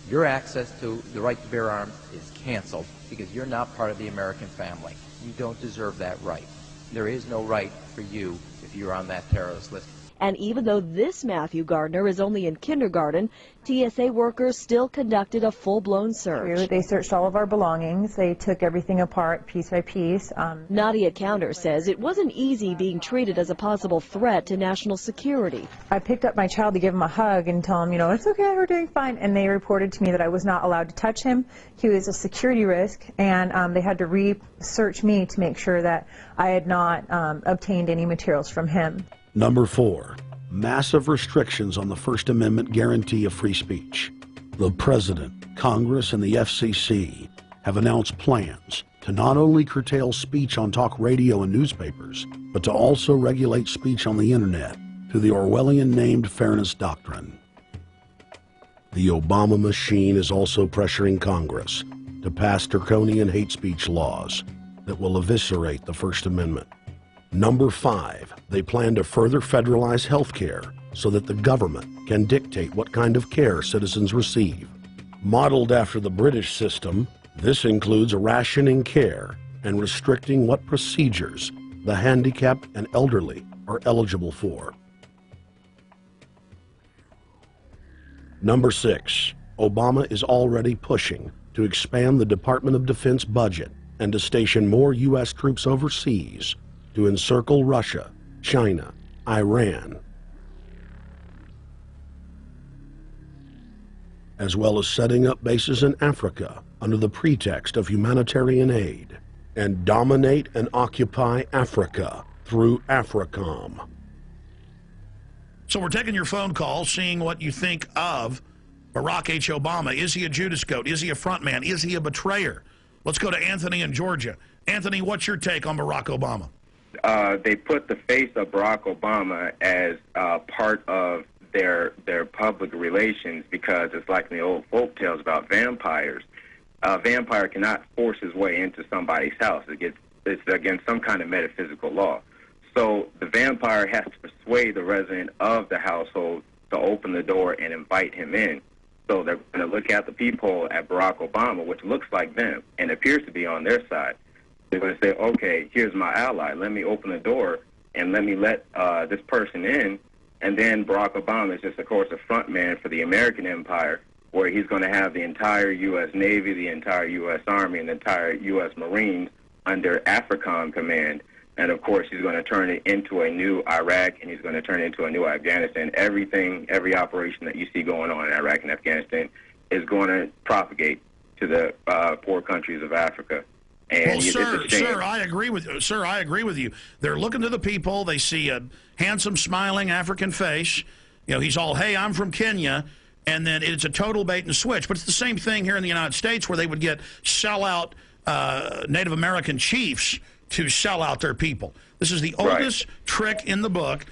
your access to the right to bear arms is canceled because you're not part of the American family. You don't deserve that right. There is no right for you if you're on that terrorist list. And even though this Matthew Gardner is only in kindergarten, TSA workers still conducted a full-blown search. They searched all of our belongings. They took everything apart piece by piece. Nadia Counter says it wasn't easy being treated as a possible threat to national security. I picked up my child to give him a hug and tell him, you know, it's okay, we're doing fine. And they reported to me that I was not allowed to touch him. He was a security risk, and they had to research me to make sure that I had not obtained any materials from him. Number 4, massive restrictions on the First Amendment guarantee of free speech. The President, Congress, and the FCC have announced plans to not only curtail speech on talk radio and newspapers, but to also regulate speech on the Internet through the Orwellian-named Fairness Doctrine. The Obama machine is also pressuring Congress to pass draconian hate speech laws that will eviscerate the First Amendment. Number 5, they plan to further federalize health care so that the government can dictate what kind of care citizens receive. Modeled after the British system, this includes rationing care and restricting what procedures the handicapped and elderly are eligible for. Number 6, Obama is already pushing to expand the Department of Defense budget and to station more U.S. troops overseas to encircle Russia, China, Iran, as well as setting up bases in Africa under the pretext of humanitarian aid, and dominate and occupy Africa through AFRICOM. So we're taking your phone call, seeing what you think of Barack H. Obama. Is he a Judas goat? Is he a front man? Is he a betrayer? Let's go to Anthony in Georgia. Anthony, what's your take on Barack Obama? They put the face of Barack Obama as part of their public relations because it's like in the old folk tales about vampires. A vampire cannot force his way into somebody's house. It's against some kind of metaphysical law. So the vampire has to persuade the resident of the household to open the door and invite him in. So they're going to look at the peephole at Barack Obama, which looks like them and appears to be on their side. They're going to say, okay, here's my ally. Let me open the door and let me let this person in. And then Barack Obama is just, of course, a front man for the American empire, where he's going to have the entire U.S. Navy, the entire U.S. Army, and the entire U.S. Marines under AFRICOM command. And, of course, he's going to turn it into a new Iraq, and he's going to turn it into a new Afghanistan. Every operation that you see going on in Iraq and Afghanistan is going to propagate to the poor countries of Africa. And well, sir, I agree with you. Sir, I agree with you. They're looking to the people. They see a handsome, smiling African face. You know, he's all, hey, I'm from Kenya. And then it's a total bait and switch. But it's the same thing here in the United States where they would get sellout Native American chiefs to sell out their people. This is the oldest trick in the book.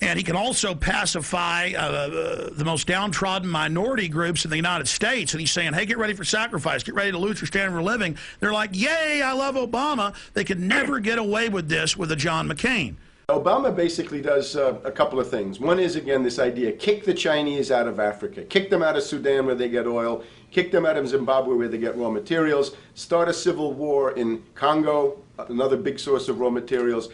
And he can also pacify the most downtrodden minority groups in the United States. And he's saying, hey, get ready for sacrifice. Get ready to lose your standard of living. They're like, yay, I love Obama. They could never get away with this with a John McCain. Obama basically does a couple of things. One is, again, this idea, kick the Chinese out of Africa. Kick them out of Sudan where they get oil. Kick them out of Zimbabwe where they get raw materials. Start a civil war in Congo, another big source of raw materials.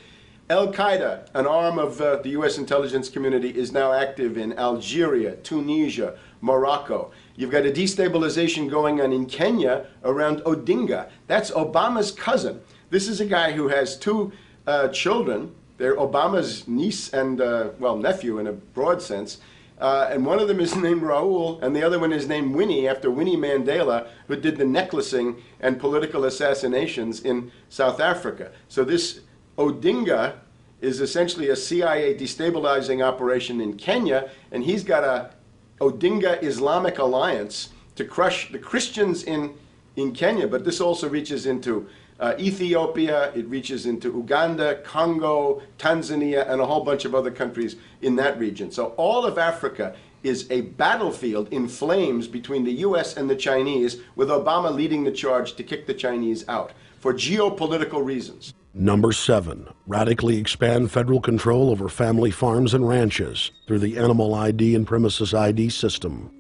Al-Qaeda, an arm of the U.S. intelligence community, is now active in Algeria, Tunisia, Morocco. You've got a destabilization going on in Kenya around Odinga. That's Obama's cousin. This is a guy who has two children. They're Obama's niece and, well, nephew in a broad sense. And one of them is named Raul, and the other one is named Winnie, after Winnie Mandela, who did the necklacing and political assassinations in South Africa. So this Odinga is essentially a CIA destabilizing operation in Kenya, and he's got a Odinga Islamic Alliance to crush the Christians in Kenya, but this also reaches into Ethiopia, it reaches into Uganda, Congo, Tanzania, and a whole bunch of other countries in that region. So all of Africa is a battlefield in flames between the U.S. and the Chinese, with Obama leading the charge to kick the Chinese out for geopolitical reasons. Number 7, radically expand federal control over family farms and ranches through the Animal ID and Premises ID system.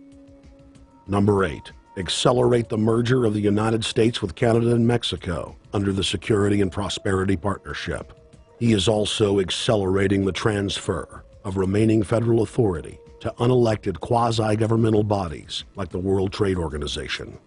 Number 8, accelerate the merger of the United States with Canada and Mexico under the Security and Prosperity Partnership. He is also accelerating the transfer of remaining federal authority to unelected quasi-governmental bodies like the World Trade Organization.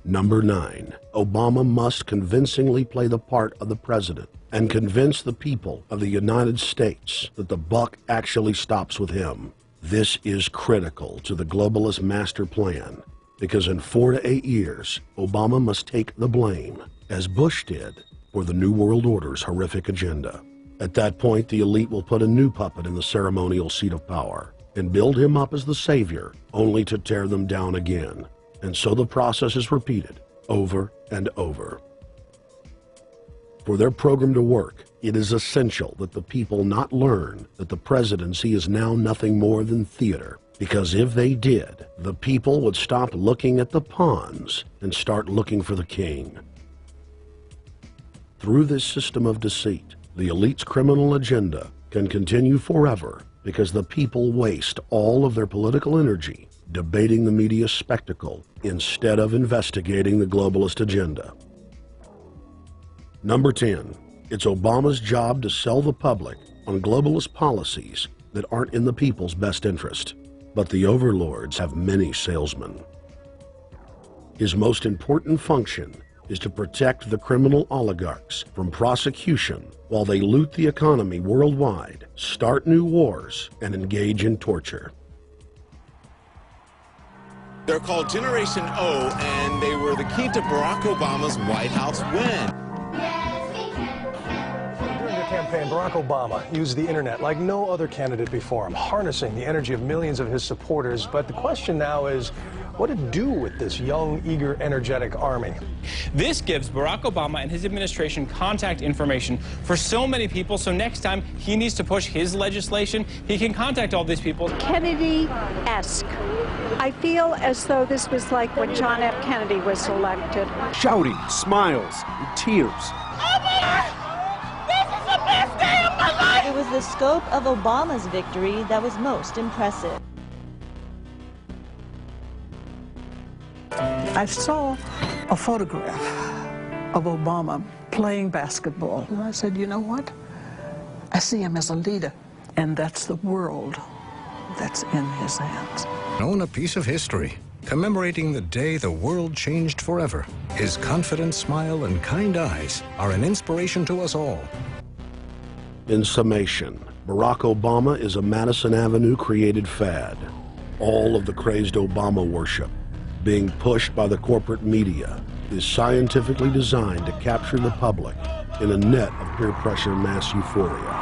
Number 9, Obama must convincingly play the part of the president and convince the people of the United States that the buck actually stops with him. This is critical to the globalist master plan because in 4 to 8 years, Obama must take the blame, as Bush did, for the New World Order's horrific agenda. At that point, the elite will put a new puppet in the ceremonial seat of power and build him up as the savior, only to tear them down again. And so the process is repeated over and over. For their program to work, it is essential that the people not learn that the presidency is now nothing more than theater, because if they did, the people would stop looking at the pawns and start looking for the king. Through this system of deceit, the elite's criminal agenda can continue forever because the people waste all of their political energy debating the media spectacle instead of investigating the globalist agenda. Number 10, it's Obama's job to sell the public on globalist policies that aren't in the people's best interest. But the overlords have many salesmen. His most important function is to protect the criminal oligarchs from prosecution while they loot the economy worldwide, start new wars, and engage in torture. They're called Generation O, and they were the key to Barack Obama's White House win. During the campaign, Barack Obama used the internet like no other candidate before him, harnessing the energy of millions of his supporters. But the question now is, what to do with this young, eager, energetic army? This gives Barack Obama and his administration contact information for so many people, so next time he needs to push his legislation, he can contact all these people. Kennedy-esque. I feel as though this was like when John F. Kennedy was elected. Shouting, smiles, and tears. It was the scope of Obama's victory that was most impressive. I saw a photograph of Obama playing basketball, and I said, you know what? I see him as a leader, and that's the world that's in his hands. Own a piece of history, commemorating the day the world changed forever. His confident smile and kind eyes are an inspiration to us all. In summation, Barack Obama is a Madison Avenue created fad. All of the crazed Obama worship, being pushed by the corporate media, is scientifically designed to capture the public in a net of peer pressure mass euphoria.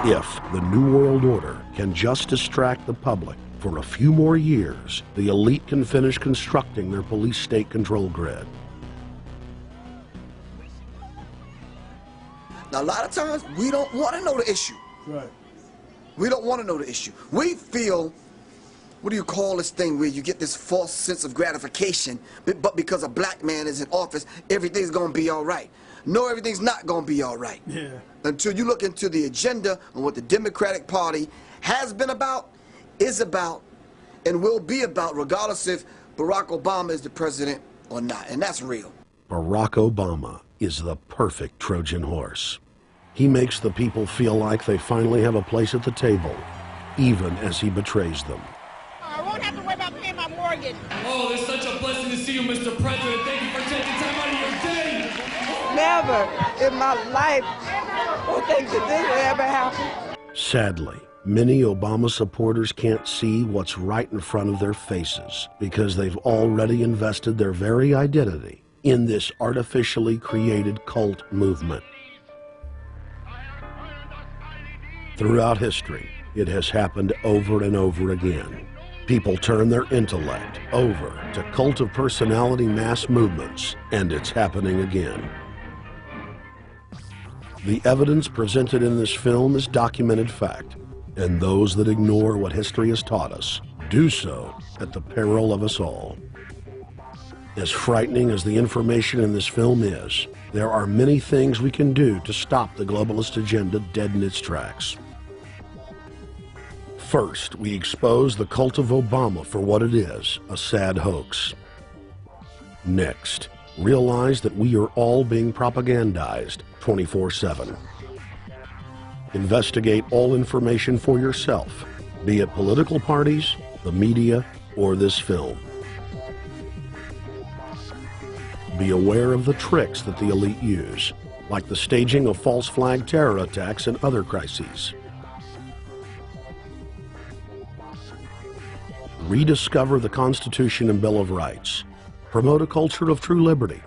If the New World Order can just distract the public for a few more years, the elite can finish constructing their police state control grid. Now, a lot of times, we don't want to know the issue. Right. We don't want to know the issue. We feel, what do you call this thing where you get this false sense of gratification, but because a black man is in office, everything's going to be all right. No, everything's not going to be all right. Yeah. Until you look into the agenda and what the Democratic Party has been about, is about, and will be about, regardless if Barack Obama is the president or not. And that's real. Barack Obama is the perfect Trojan horse. He makes the people feel like they finally have a place at the table, even as he betrays them. I won't have to worry about paying my mortgage. Oh, it's such a blessing to see you, Mr. President. Thank you for taking time out of your day. Never in my life will think that this will ever happen. Sadly, many Obama supporters can't see what's right in front of their faces because they've already invested their very identity in this artificially created cult movement. Throughout history, it has happened over and over again. People turn their intellect over to cult of personality mass movements, and it's happening again. The evidence presented in this film is documented fact, and those that ignore what history has taught us do so at the peril of us all. As frightening as the information in this film is, there are many things we can do to stop the globalist agenda dead in its tracks. First, we expose the cult of Obama for what it is, a sad hoax. Next, realize that we are all being propagandized 24/7. Investigate all information for yourself, be it political parties, the media, or this film. Be aware of the tricks that the elite use, like the staging of false flag terror attacks and other crises. Rediscover the Constitution and Bill of Rights. Promote a culture of true liberty.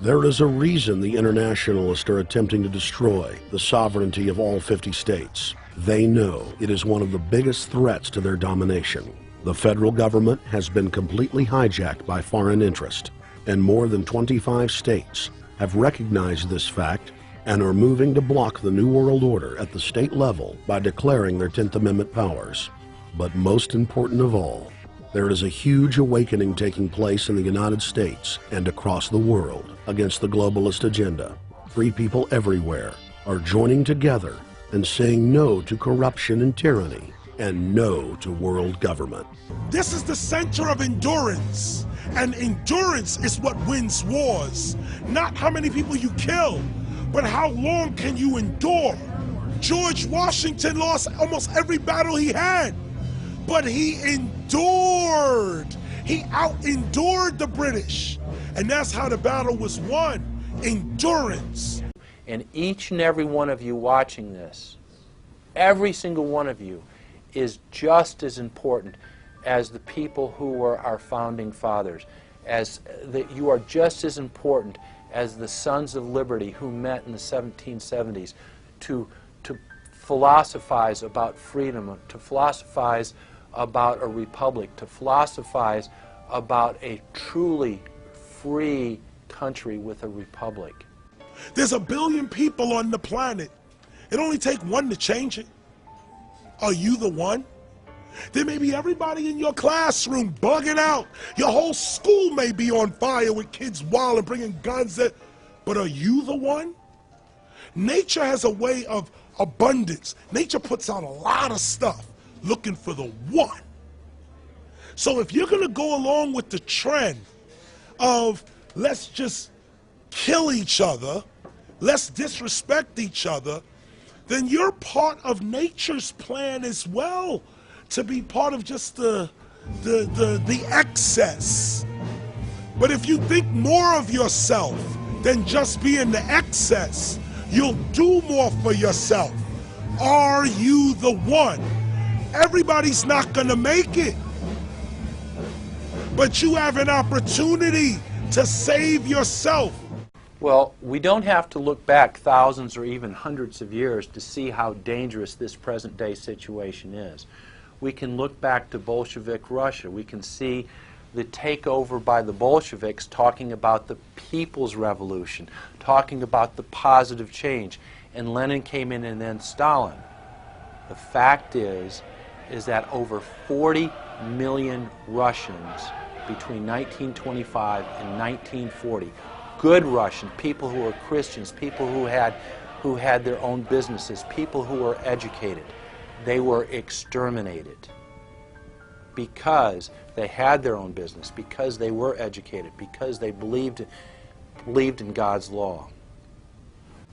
There is a reason the internationalists are attempting to destroy the sovereignty of all 50 states. They know it is one of the biggest threats to their domination. The federal government has been completely hijacked by foreign interest, and more than 25 states have recognized this fact and are moving to block the New World Order at the state level by declaring their 10th Amendment powers. But most important of all, there is a huge awakening taking place in the United States and across the world against the globalist agenda. Free people everywhere are joining together and saying no to corruption and tyranny and no to world government. This is the center of endurance, and endurance is what wins wars. Not how many people you kill, but how long can you endure. George Washington lost almost every battle he had, but he endured. He out-endured the British. And that's how the battle was won, endurance. And each and every one of you watching this, every single one of you, is just as important as the people who were our founding fathers. You are just as important as the Sons of Liberty who met in the 1770s to philosophize about freedom, to philosophize about a republic, to philosophize about a truly free country with a republic. There's 1 billion people on the planet. It only takes one to change it. Are you the one? There may be everybody in your classroom bugging out. Your whole school may be on fire with kids wild and bringing guns in. But are you the one? Nature has a way of abundance. Nature puts out a lot of stuff looking for the one. So if you're going to go along with the trend of let's just kill each other, let's disrespect each other, then you're part of nature's plan as well, to be part of just the excess. But if you think more of yourself than just being the excess, you'll do more for yourself. Are you the one? Everybody's not gonna make it, but you have an opportunity to save yourself. Well, we don't have to look back thousands or even hundreds of years to see how dangerous this present-day situation is. We can look back to Bolshevik Russia. We can see the takeover by the Bolsheviks talking about the people's revolution, talking about the positive change. And Lenin came in, and then Stalin. The fact is that over 40 million Russians between 1925 and 1940, good Russian, people who were Christians, people who had their own businesses, people who were educated, they were exterminated because they had their own business, because they were educated, because they believed in God's law.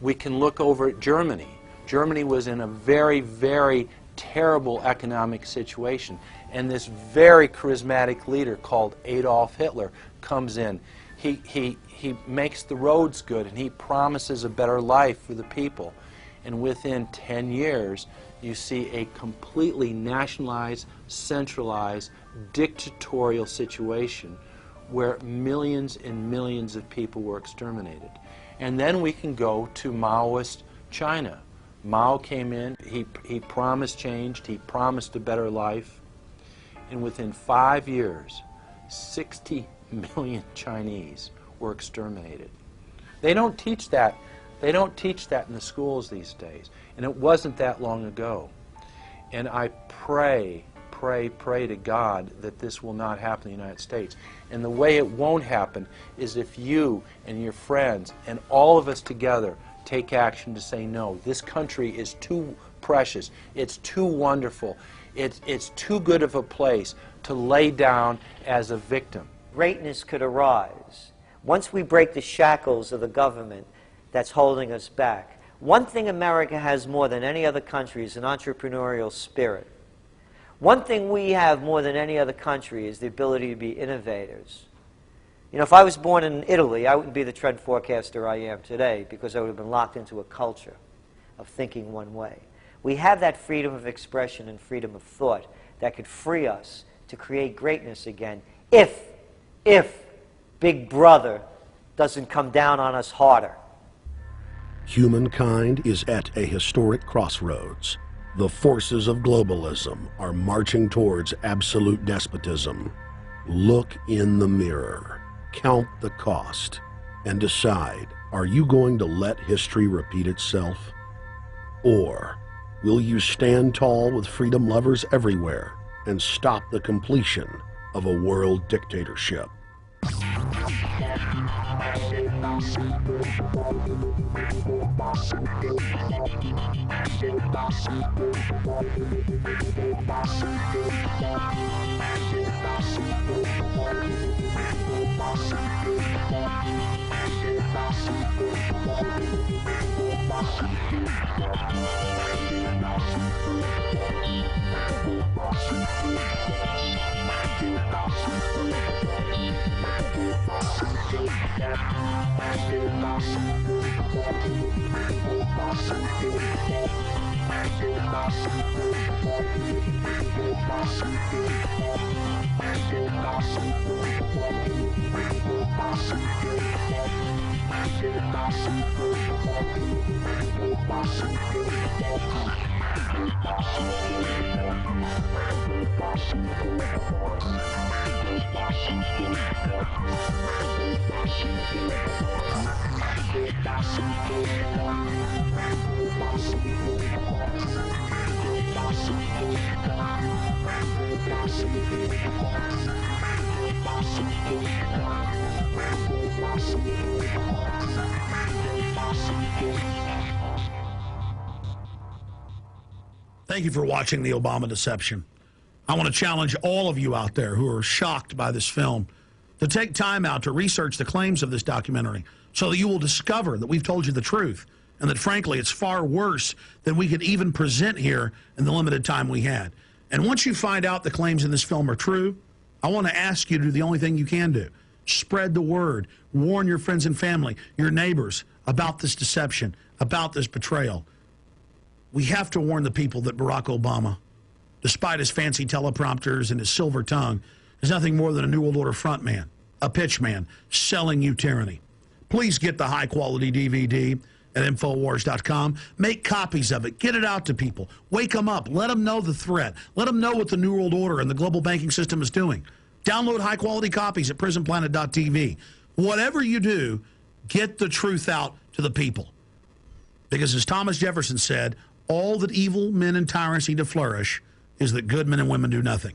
We can look over at Germany. Germany was in a very, very terrible economic situation, and this very charismatic leader called Adolf Hitler comes in. He makes the roads good, and he promises a better life for the people. And within 10 years, you see a completely nationalized, centralized, dictatorial situation where millions and millions of people were exterminated. And then we can go to Maoist China. Mao came in, he promised change, he promised a better life, and within 5 years, 60 million Chinese were exterminated. They don't teach that. They don't teach that in the schools these days, and it wasn't that long ago. And I pray to God that this will not happen in the United States. And the way it won't happen is if you and your friends and all of us together take action to say no. This country is too precious. It's too wonderful. It's too good of a place to lay down as a victim. Greatness could arise once we break the shackles of the government that's holding us back. One thing America has more than any other country is an entrepreneurial spirit. One thing we have more than any other country is the ability to be innovators. You know, if I was born in Italy, I wouldn't be the trend forecaster I am today because I would have been locked into a culture of thinking one way. We have that freedom of expression and freedom of thought that could free us to create greatness again if Big Brother doesn't come down on us harder. Humankind is at a historic crossroads. The forces of globalism are marching towards absolute despotism. Look in the mirror, count the cost, and decide, are you going to let history repeat itself? Or will you stand tall with freedom lovers everywhere and stop the completion of a world dictatorship? Thank you for watching The Obama Deception. I want to challenge all of you out there who are shocked by this film to take time out to research the claims of this documentary so that you will discover that we've told you the truth and that, frankly, it's far worse than we could even present here in the limited time we had. And once you find out the claims in this film are true, I want to ask you to do the only thing you can do. Spread the word. Warn your friends and family, your neighbors, about this deception, about this betrayal. We have to warn the people that Barack Obama, despite his fancy teleprompters and his silver tongue, is nothing more than a New World Order frontman, a pitchman, selling you tyranny. Please get the high-quality DVD at Infowars.com. Make copies of it. Get it out to people. Wake them up. Let them know the threat. Let them know what the New World Order and the global banking system is doing. Download high-quality copies at prisonplanet.tv. Whatever you do, get the truth out to the people. Because as Thomas Jefferson said, all that evil men and tyrants need to flourish is that good men and women do nothing.